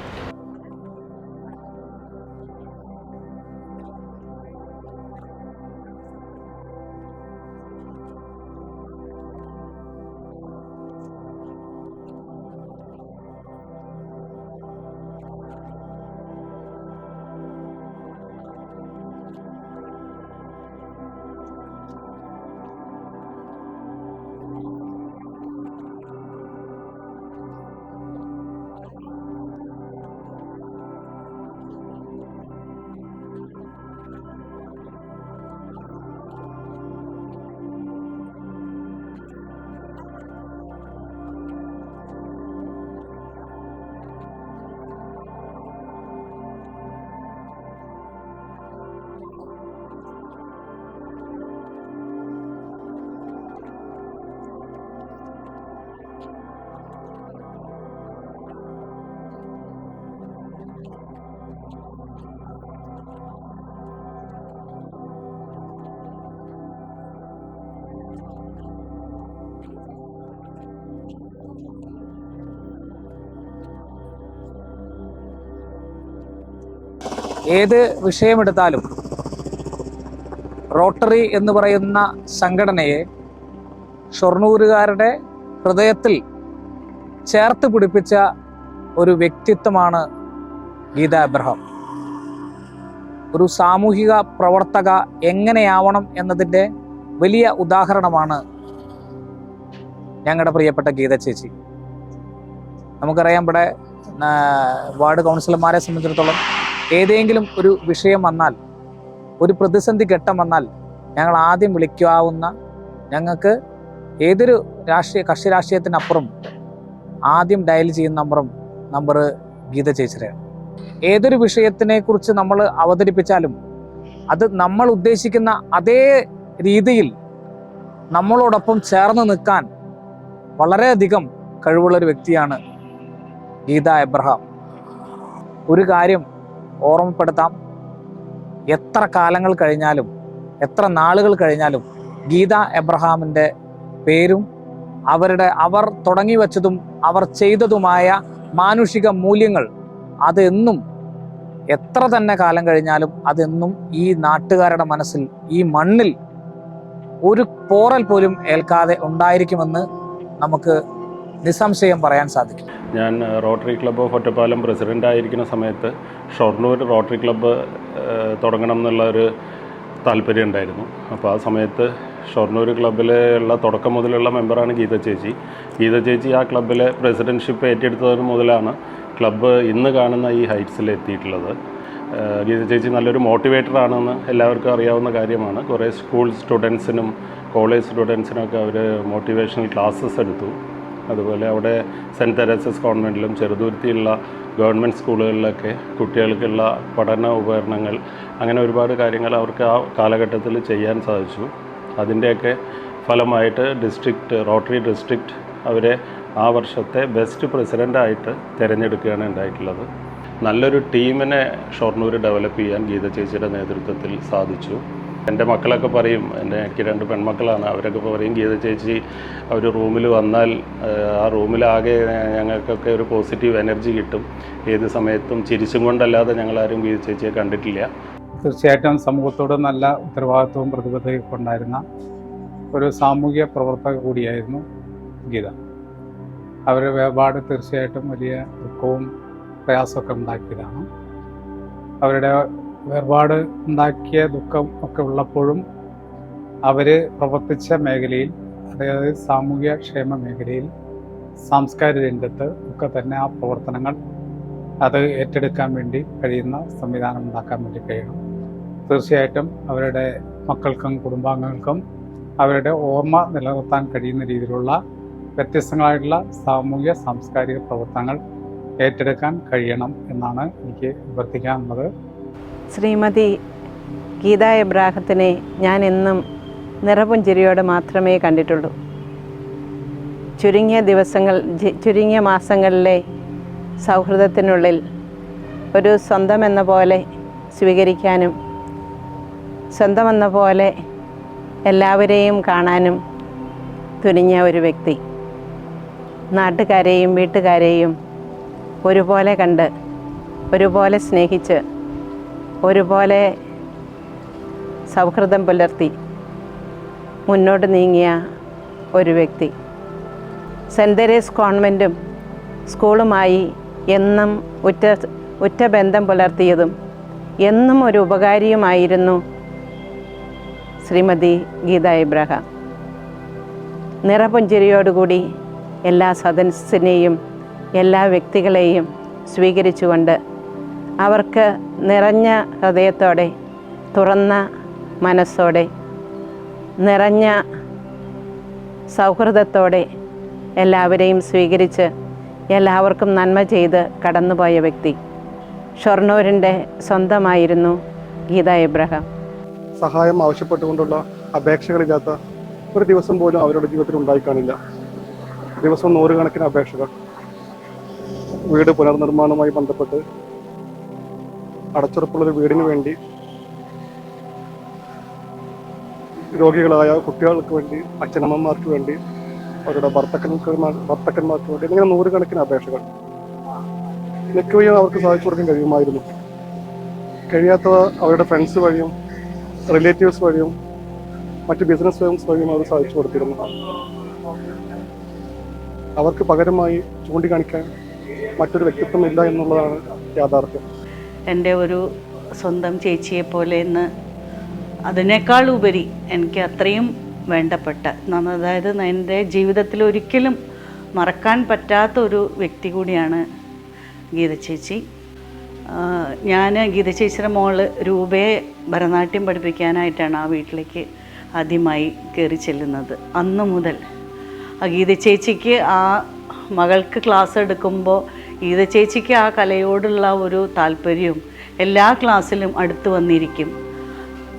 ഏത് വിഷയമെടുത്താലും റോട്ടറി എന്ന് പറയുന്ന സംഘടനയെ ഷൊർണൂരുകാരുടെ ഹൃദയത്തിൽ ചേർത്ത് പിടിപ്പിച്ച ഒരു വ്യക്തിത്വമാണ് ഗീത എബ്രഹാം. ഒരു സാമൂഹിക പ്രവർത്തക എങ്ങനെയാവണം എന്നതിൻ്റെ വലിയ ഉദാഹരണമാണ് ഞങ്ങളുടെ പ്രിയപ്പെട്ട ഗീത ചേച്ചി. നമുക്കറിയാം, ഇവിടെ വാർഡ് കൗൺസിലർമാരെ സംബന്ധിച്ചിടത്തോളം ഏതെങ്കിലും ഒരു വിഷയം വന്നാൽ, ഒരു പ്രതിസന്ധി ഘട്ടം വന്നാൽ ഞങ്ങൾ ആദ്യം വിളിക്കാവുന്ന, ഞങ്ങൾക്ക് ഏതൊരു കക്ഷി രാഷ്ട്രീയത്തിനപ്പുറം ആദ്യം ഡയൽ ചെയ്യുന്ന നമ്പർ ഗീത ചേച്ചിയുടെയാണ്. ഏതൊരു വിഷയത്തിനെ കുറിച്ച് നമ്മൾ അവതരിപ്പിച്ചാലും അത് നമ്മൾ ഉദ്ദേശിക്കുന്ന അതേ രീതിയിൽ നമ്മളോടൊപ്പം ചേർന്ന് നിൽക്കാൻ വളരെയധികം കഴിവുള്ളൊരു വ്യക്തിയാണ് ഗീത എബ്രഹാം. ഒരു കാര്യം ഓർമ്മപ്പെടുത്താം, എത്ര കാലങ്ങൾ കഴിഞ്ഞാലും, എത്ര നാളുകൾ കഴിഞ്ഞാലും ഗീത എബ്രഹാമിൻ്റെ പേരും അവർ തുടങ്ങി വച്ചതും അവർ ചെയ്തതുമായ മാനുഷിക മൂല്യങ്ങൾ അതെന്നും, എത്ര തന്നെ കാലം കഴിഞ്ഞാലും അതെന്നും ഈ നാട്ടുകാരുടെ മനസ്സിൽ, ഈ മണ്ണിൽ ഒരു പോറൽ പോലും ഏൽക്കാതെ ഉണ്ടായിരിക്കുമെന്ന് നമുക്ക് നിസ്സംശയം പറയാൻ സാധിക്കും. ഞാൻ rotary club of Ottapalam president ആയിരിക്കുന്ന സമയത്ത് ഷൊർണൂർ റോട്ടറി ക്ലബ്ബ് തുടങ്ങണം എന്നുള്ള ഒരു താല്പര്യം ഉണ്ടായിരുന്നു. അപ്പോൾ ആ സമയത്ത് ഷൊർണൂർ ക്ലബ്ബിലുള്ള തുടക്കം മുതലുള്ള മെമ്പറാണ് ഗീത ചേച്ചി. ഗീത ചേച്ചി ആ ക്ലബ്ബിലെ പ്രസിഡൻഷിപ്പ് ഏറ്റെടുത്തത് മുതലാണ് ക്ലബ്ബ് ഇന്ന് കാണുന്ന ഈ ഹൈറ്റ്സിൽ എത്തിയിട്ടുള്ളത്. ഗീത ചേച്ചി നല്ലൊരു മോട്ടിവേറ്ററാണെന്ന് എല്ലാവർക്കും അറിയാവുന്ന കാര്യമാണ്. കുറേ സ്കൂൾ സ്റ്റുഡൻസിനും കോളേജ് സ്റ്റുഡൻസിനൊക്കെ അവർ മോട്ടിവേഷണൽ ക്ലാസ്സസ് എടുത്തു. അതുപോലെ അവിടെ സെൻറ്റ് തെരേസസ് കോൺവെൻറ്റിലും ചെറുതുരുത്തിയുള്ള ഗവൺമെൻറ് സ്കൂളുകളിലൊക്കെ കുട്ടികൾക്കുള്ള പഠന ഉപകരണങ്ങൾ, അങ്ങനെ ഒരുപാട് കാര്യങ്ങൾ അവർക്ക് ആ കാലഘട്ടത്തിൽ ചെയ്യാൻ സാധിച്ചു. അതിൻ്റെയൊക്കെ ഫലമായിട്ട് റോട്ടറി ഡിസ്ട്രിക്റ്റ് അവരെ ആ വർഷത്തെ ബെസ്റ്റ് പ്രസിഡൻ്റായിട്ട് തിരഞ്ഞെടുക്കുകയാണ് ഉണ്ടായിട്ടുള്ളത്. നല്ലൊരു ടീമിനെ ഷൊർണൂർ ഡെവലപ്പ് ചെയ്യാൻ ഗീത ചേച്ചിയുടെ നേതൃത്വത്തിൽ സാധിച്ചു. എൻ്റെ മക്കളൊക്കെ പറയും, എനിക്ക് 2 പെൺമക്കളാണ്, അവരൊക്കെ പറയും ഗീത ചേച്ചി ഒരു റൂമിൽ വന്നാൽ ആ റൂമിലാകെ ഞങ്ങൾക്കൊക്കെ ഒരു പോസിറ്റീവ് എനർജി കിട്ടും. ഏത് സമയത്തും ചിരിച്ചും കൊണ്ടല്ലാതെ ഞങ്ങളാരും ഗീത ചേച്ചിയെ കണ്ടിട്ടില്ല. തീർച്ചയായിട്ടും സമൂഹത്തോട് നല്ല ഉത്തരവാദിത്വവും പ്രതിബദ്ധതയും ഉണ്ടായിരുന്ന ഒരു സാമൂഹിക പ്രവർത്തക കൂടിയായിരുന്നു ഗീത. അവരുടെ വേർപാട് തീർച്ചയായിട്ടും വലിയ ദുഃഖവും പ്രയാസമൊക്കെ ഉണ്ടാക്കിയതാണ്. അവരുടെ വേർപാട് ഉണ്ടാക്കിയ ദുഃഖം ഒക്കെ ഉള്ളപ്പോഴും അവർ പ്രവർത്തിച്ച മേഖലയിൽ, അതായത് സാമൂഹ്യ ക്ഷേമ മേഖലയിൽ, സാംസ്കാരിക രംഗത്ത് ഒക്കെ തന്നെ ആ പ്രവർത്തനങ്ങൾ അത് ഏറ്റെടുക്കാൻ വേണ്ടി കഴിയുന്ന സംവിധാനം ഉണ്ടാക്കാൻ വേണ്ടി കഴിയണം. തീർച്ചയായിട്ടും അവരുടെ മക്കൾക്കും കുടുംബാംഗങ്ങൾക്കും അവരുടെ ഓർമ്മ നിലനിർത്താൻ കഴിയുന്ന രീതിയിലുള്ള വ്യത്യസ്തങ്ങളായിട്ടുള്ള സാമൂഹ്യ സാംസ്കാരിക പ്രവർത്തനങ്ങൾ ഏറ്റെടുക്കാൻ കഴിയണം എന്നാണ് എനിക്ക് അഭ്യർത്ഥിക്കാനുള്ളത്. ശ്രീമതി ഗീത എബ്രാഹത്തിനെ ഞാൻ എന്നും നിറപുഞ്ചിരിയോടെ മാത്രമേ കണ്ടിട്ടുള്ളൂ. ചുരുങ്ങിയ മാസങ്ങളിലെ സൗഹൃദത്തിനുള്ളിൽ ഒരു സ്വന്തമെന്ന പോലെ സ്വീകരിക്കാനും സ്വന്തമെന്ന പോലെ എല്ലാവരെയും കാണാനും തുനിഞ്ഞ ഒരു വ്യക്തി. നാട്ടുകാരെയും വീട്ടുകാരെയും ഒരുപോലെ കണ്ട്, ഒരുപോലെ സ്നേഹിച്ച്, ഒരുപോലെ സൗഹൃദം പുലർത്തി മുന്നോട്ട് നീങ്ങിയ ഒരു വ്യക്തി. സെൻറ്റ് തെരേസ് കോൺവെൻറ്റും സ്കൂളുമായി എന്നും ഉറ്റ ബന്ധം പുലർത്തിയതും എന്നും ഒരു ഉപകാരിയുമായിരുന്നു ശ്രീമതി ഗീത എബ്രഹാം. നിറപുഞ്ചിരിയോടുകൂടി എല്ലാ സദസ്യനെയും എല്ലാ വ്യക്തികളെയും സ്വീകരിച്ചുകൊണ്ട് അവർക്ക് നിറഞ്ഞ ഹൃദയത്തോടെ, തുറന്ന മനസ്സോടെ, നിറഞ്ഞ സൗഹൃദത്തോടെ എല്ലാവരെയും സ്വീകരിച്ച് എല്ലാവർക്കും നന്മ ചെയ്ത് കടന്നുപോയ വ്യക്തി. ഷൊർണൂരിൻ്റെ സ്വന്തമായിരുന്നു ഗീത എബ്രഹാം. സഹായം ആവശ്യപ്പെട്ടുകൊണ്ടുള്ള അപേക്ഷകളില്ലാത്ത ഒരു ദിവസം പോലും അവരുടെ ജീവിതത്തിൽ ഉണ്ടായിക്കാണില്ല. ദിവസവും 100 കണക്കിന് അപേക്ഷകൾ. വീട് പുനർനിർമ്മാണവുമായി ബന്ധപ്പെട്ട് അടച്ചുറപ്പുള്ളൊരു വീടിന് വേണ്ടി, രോഗികളായ കുട്ടികൾക്ക് വേണ്ടി, അച്ഛനമ്മമാർക്ക് വേണ്ടി, അവരുടെ ഭർത്തക്കന്മാർക്ക് വേണ്ടി, ഇങ്ങനെ 100 കണക്കിന് അപേക്ഷകൾ. മിക്കവയും അവർക്ക് സാധിച്ചു കൊടുക്കാൻ കഴിയുമായിരുന്നു. കഴിയാത്തവ അവരുടെ ഫ്രണ്ട്സ് വഴിയും റിലേറ്റീവ്സ് വഴിയും മറ്റ് ബിസിനസ് ഫേംസ് വഴിയും അവർ സാധിച്ചു കൊടുത്തിരുന്നു. അവർക്ക് പകരമായി ചൂണ്ടിക്കാണിക്കാൻ മറ്റൊരു വ്യക്തിത്വം ഇല്ല എന്നുള്ളതാണ് യാഥാർത്ഥ്യം. എൻ്റെ ഒരു സ്വന്തം ചേച്ചിയെ പോലെ എന്ന് അതിനേക്കാൾ ഉപരി എനിക്ക് അത്രയും വേണ്ടപ്പെട്ട, അതായത് എൻ്റെ ജീവിതത്തിൽ ഒരിക്കലും മറക്കാൻ പറ്റാത്ത ഒരു വ്യക്തി കൂടിയാണ് ഗീത ചേച്ചി. ഞാൻ ഗീത ചേച്ചിയുടെ മോള് രൂപയെ ഭരതനാട്യം പഠിപ്പിക്കാനായിട്ടാണ് ആ വീട്ടിലേക്ക് ആദ്യമായി കയറി ചെല്ലുന്നത്. അന്ന് മുതൽ ആ ഗീത ചേച്ചിക്ക് ആ മകൾക്ക് ക്ലാസ് എടുക്കുമ്പോൾ ഗീത ചേച്ചിക്ക് ആ കലയോടുള്ള ഒരു താല്പര്യവും എല്ലാ ക്ലാസ്സിലും അടുത്ത് വന്നിരിക്കും.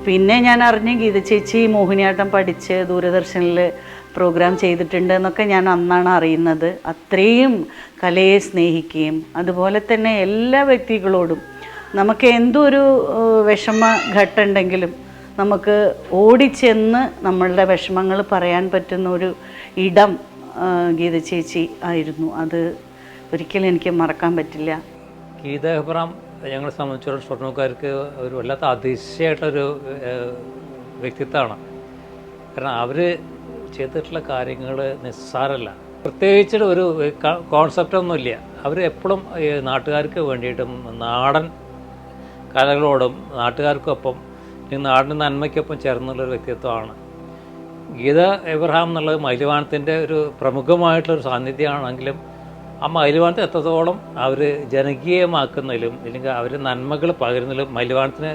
പിന്നെ ഞാൻ അറിഞ്ഞ് ഗീത ചേച്ചി മോഹിനിയാട്ടം പഠിച്ച് ദൂരദർശനിൽ പ്രോഗ്രാം ചെയ്തിട്ടുണ്ട് എന്നൊക്കെ ഞാൻ അന്നാണ് അറിയുന്നത്. അത്രയും കലയെ സ്നേഹിക്കുകയും അതുപോലെ തന്നെ എല്ലാ വ്യക്തികളോടും നമുക്ക് എന്തൊരു വിഷമ ഘട്ടമുണ്ടെങ്കിലും നമുക്ക് ഓടിച്ചെന്ന് നമ്മളുടെ വിഷമങ്ങൾ പറയാൻ പറ്റുന്ന ഒരു ഇടം ഗീത ചേച്ചി ആയിരുന്നു. അത് ഒരിക്കലും എനിക്ക് മറക്കാൻ പറ്റില്ല. ഗീത എബ്രഹാം ഞങ്ങളെ സംബന്ധിച്ചിടത്തോളം ഷൊർണൂർക്കാർക്ക് ഒരു വല്ലാത്ത അതിശയമായിട്ടൊരു വ്യക്തിത്വമാണ്. കാരണം അവർ ചെയ്തിട്ടുള്ള കാര്യങ്ങൾ നിസ്സാരമല്ല. പ്രത്യേകിച്ചിട്ട് ഒരു കോൺസെപ്റ്റൊന്നുമില്ല. അവർ എപ്പോഴും നാട്ടുകാർക്ക് വേണ്ടിയിട്ടും നാടൻ കലകളോടും നാട്ടുകാർക്കൊപ്പം നാടിൻ്റെ നന്മയ്ക്കൊപ്പം ചേർന്നുള്ളൊരു വ്യക്തിത്വമാണ്. ഗീത എബ്രഹാം എന്നുള്ളത് മൈലുവാനത്തിൻ്റെ ഒരു പ്രമുഖമായിട്ടുള്ളൊരു സാന്നിധ്യമാണെങ്കിലും ആ മൈലുവാനത്തെ എത്രത്തോളം അവർ ജനകീയമാക്കുന്നതിലും അല്ലെങ്കിൽ അവർ നന്മകൾ പകരുന്നതിലും മൈലുവാനത്തിന്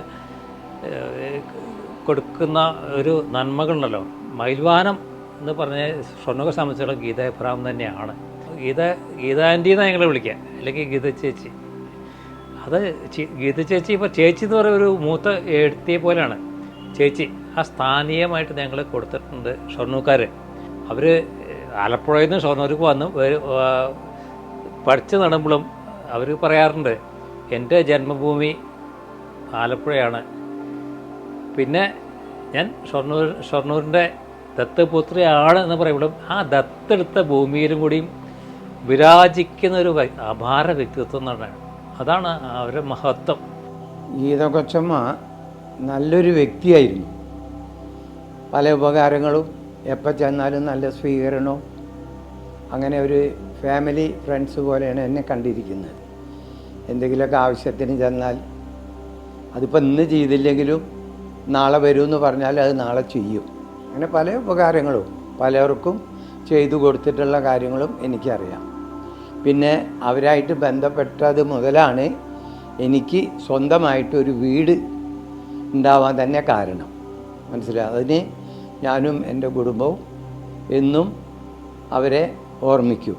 കൊടുക്കുന്ന ഒരു നന്മകളുണ്ടല്ലോ, മൈൽവാനം എന്ന് പറഞ്ഞ ഷൊർണൂരെ സംബന്ധിച്ചിടത്തോളം ഗീത എബ്രഹാം തന്നെയാണ്. ഗീത ആൻറ്റി എന്ന് ഞങ്ങൾ വിളിക്കുക, അല്ലെങ്കിൽ ഗീത ചേച്ചി. അത് ഗീത ചേച്ചി ഇപ്പോൾ ചേച്ചി എന്ന് പറയുന്ന ഒരു മൂത്ത എഴുത്തിയെ പോലെയാണ് ചേച്ചി. ആ സ്ഥാനീയമായിട്ട് ഞങ്ങൾ കൊടുത്തിട്ടുണ്ട് ഷൊർണൂർക്കാർ. അവർ ആലപ്പുഴയിൽ നിന്ന് ഷൊർണൂർക്ക് വന്ന് പഠിച്ച് നടുമ്പോഴും അവർ പറയാറുണ്ട് എൻ്റെ ജന്മഭൂമി ആലപ്പുഴയാണ്. പിന്നെ ഞാൻ ഷൊർണൂരിൻ്റെ ദത്തപുത്രിയാണ് എന്ന് പറയുമ്പോഴും ആ ദത്തെടുത്ത ഭൂമിയിലും കൂടിയും വിരാജിക്കുന്ന ഒരു അപാര വ്യക്തിത്വം എന്നാണ്. അതാണ് അവരുടെ മഹത്വം. ഗീത കൊച്ചമ്മ നല്ലൊരു വ്യക്തിയായിരുന്നു. പല ഉപകാരങ്ങളും എപ്പോൾ ചെന്നാലും നല്ല സ്വീകരണവും, അങ്ങനെ ഒരു ഫാമിലി ഫ്രണ്ട്സ് പോലെയാണ് എന്നെ കണ്ടിരിക്കുന്നത്. എന്തെങ്കിലുമൊക്കെ ആവശ്യത്തിന് ചെന്നാൽ അതിപ്പോൾ ഇന്ന് ചെയ്തില്ലെങ്കിലും നാളെ വരുമെന്ന് പറഞ്ഞാൽ അത് നാളെ ചെയ്യും. അങ്ങനെ പല ഉപകാരങ്ങളും പലർക്കും ചെയ്തു കൊടുത്തിട്ടുള്ള കാര്യങ്ങളും എനിക്കറിയാം. പിന്നെ അവരായിട്ട് ബന്ധപ്പെട്ടത് മുതലാണ് എനിക്ക് സ്വന്തമായിട്ടൊരു വീട് ഉണ്ടാവാൻ തന്നെ കാരണം. മനസ്സിലായി? അതിന് ഞാനും എൻ്റെ കുടുംബവും എന്നും അവരെ ഓർമ്മിക്കും.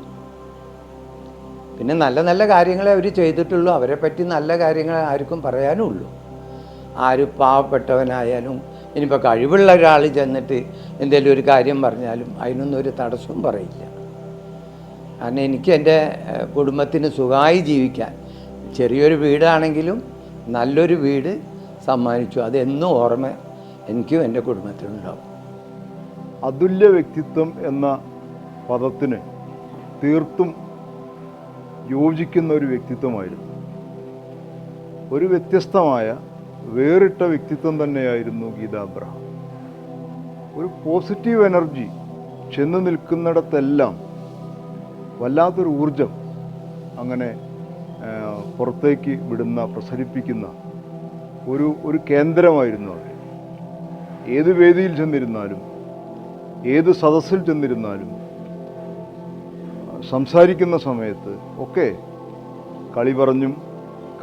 പിന്നെ നല്ല നല്ല കാര്യങ്ങളെ അവർ ചെയ്തിട്ടുള്ളൂ. അവരെ പറ്റി നല്ല കാര്യങ്ങൾ ആർക്കും പറയാനുള്ളൂ. ആര് പാവപ്പെട്ടവനായാലും ഇനിയിപ്പോൾ കഴിവുള്ള ഒരാൾ ചെന്നിട്ട് എന്തെങ്കിലും ഒരു കാര്യം പറഞ്ഞാലും അതിനൊന്നും ഒരു തടസ്സവും പറയില്ല. കാരണം എനിക്ക് എൻ്റെ കുടുംബത്തിന് സുഖമായി ജീവിക്കാൻ ചെറിയൊരു വീടാണെങ്കിലും നല്ലൊരു വീട് സമ്മാനിച്ചു. അതെന്നും ഓർമ്മ എനിക്കും എൻ്റെ കുടുംബത്തിനുണ്ടാവും. അതുല്യ വ്യക്തിത്വം എന്ന പദത്തിന് തീർത്തും യോജിക്കുന്ന ഒരു വ്യക്തിത്വമായിരുന്നു. ഒരു വ്യത്യസ്തമായ വേറിട്ട വ്യക്തിത്വം തന്നെയായിരുന്നു ഗീത എബ്രഹാം. ഒരു പോസിറ്റീവ് എനർജി ചെന്ന് നിൽക്കുന്നിടത്തെല്ലാം വല്ലാത്തൊരു ഊർജം അങ്ങനെ പുറത്തേക്ക് വിടുന്ന, പ്രസരിപ്പിക്കുന്ന ഒരു കേന്ദ്രമായിരുന്നു അവർ. ഏത് വേദിയിൽ ചെന്നിരുന്നാലും ഏത് സദസ്സിൽ ചെന്നിരുന്നാലും സംസാരിക്കുന്ന സമയത്ത് ഒക്കെ കളി പറഞ്ഞും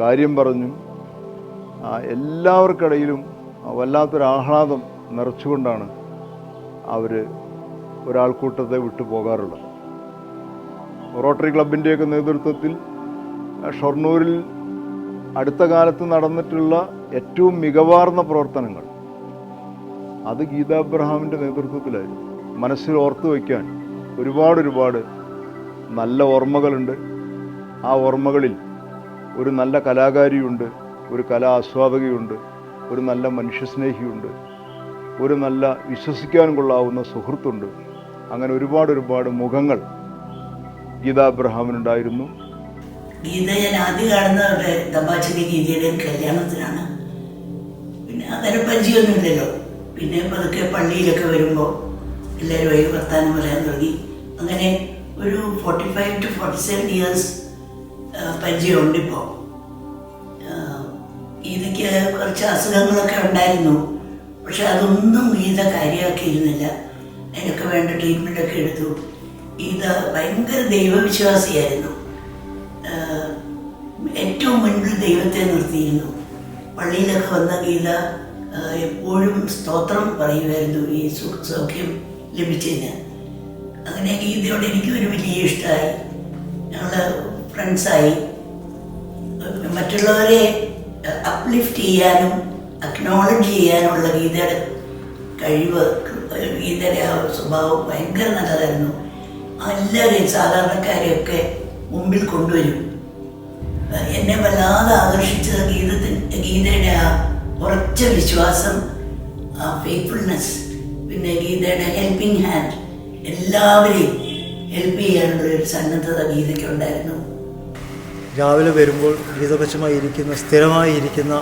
കാര്യം പറഞ്ഞും എല്ലാവർക്കിടയിലും വല്ലാത്തൊരു ആഹ്ലാദം നിറച്ചുകൊണ്ടാണ് അവർ ഒരാൾക്കൂട്ടത്തെ വിട്ടു പോകാറുള്ളത്. റോട്ടറി ക്ലബിൻ്റെയൊക്കെ നേതൃത്വത്തിൽ ഷൊർണൂരിൽ അടുത്ത കാലത്ത് നടന്നിട്ടുള്ള ഏറ്റവും മികവാർന്ന പ്രവർത്തനങ്ങൾ അത് ഗീത എബ്രഹാമിൻ്റെ നേതൃത്വത്തിലായിരുന്നു. മനസ്സിൽ ഓർത്തു വയ്ക്കാൻ ഒരുപാട് നല്ല ഓർമ്മകളുണ്ട്. ആ ഓർമ്മകളിൽ ഒരു നല്ല കലാകാരിയുണ്ട്, ഒരു കലാ ആസ്വാദകയുണ്ട്, ഒരു നല്ല മനുഷ്യസ്നേഹിയുണ്ട്, ഒരു നല്ല വിശ്വസിക്കാൻ കൊള്ളാവുന്ന സുഹൃത്തുണ്ട്. അങ്ങനെ ഒരുപാട് മുഖങ്ങൾ ഗീത എബ്രഹാമിനുണ്ടായിരുന്നു. ഗീത ഞാൻ ആദ്യം കാണുന്നത് ദബാച്ചിൻ്റെ ഗീതയുടെ കല്യാണത്തിനാണ്. പിന്നെ അങ്ങനെ പരിചയമൊന്നുമില്ലല്ലോ. പിന്നെ പതുക്കെ പള്ളിയിലൊക്കെ വരുമ്പോൾ എല്ലാവരുമായി വർത്താനം പറയാൻ തുടങ്ങി. അങ്ങനെ ഒരു 45 to 47 ഇയേഴ്സ് പരിചയമുണ്ട് ഇപ്പോൾ. ഗീതയ്ക്ക് കുറച്ച് അസുഖങ്ങളൊക്കെ ഉണ്ടായിരുന്നു, പക്ഷെ അതൊന്നും ഗീത കാര്യമാക്കിയിരുന്നില്ല. അതിനൊക്കെ വേണ്ട ട്രീറ്റ്മെൻറ്റൊക്കെ എടുത്തു. ഗീത ഭയങ്കര ദൈവവിശ്വാസിയായിരുന്നു. ഏറ്റവും മുൻപിൽ ദൈവത്തെ നിർത്തിയിരുന്നു. പള്ളിയിലൊക്കെ വന്ന ഗീത എപ്പോഴും സ്തോത്രം പറയുമായിരുന്നു ഈ സൗഖ്യം ലഭിച്ചതിന്. അങ്ങനെ ഗീതയോട് എനിക്കൊരു വലിയ ഇഷ്ടമായി. ഞങ്ങൾ ഫ്രണ്ട്സായി. മറ്റുള്ളവരെ അപ്ലിഫ്റ്റ് ചെയ്യാനും അക്നോളജ് ചെയ്യാനുമുള്ള ഗീതയുടെ കഴിവ്, ഗീതയുടെ ആ സ്വഭാവം ഭയങ്കര നല്ലതായിരുന്നു. എല്ലാവരെയും സാധാരണക്കാരെയൊക്കെ മുമ്പിൽ കൊണ്ടുവരും. എന്നെ വല്ലാതെ ആകർഷിച്ചത് ഗീതയുടെ ആ ഉറച്ച വിശ്വാസം, ആ ഫെയ്ത്ത്ഫുൾനെസ്, പിന്നെ ഗീതയുടെ ഹെൽപ്പിംഗ് ഹാൻഡ്, എല്ലാവരെയും ഹെൽപ്പ് ചെയ്യാനുള്ള ഒരു സന്നദ്ധത ഗീതയ്ക്കുണ്ടായിരുന്നു. രാവിലെ വരുമ്പോൾ ഗീതപക്ഷമായി സ്ഥിരമായി ഇരിക്കുന്ന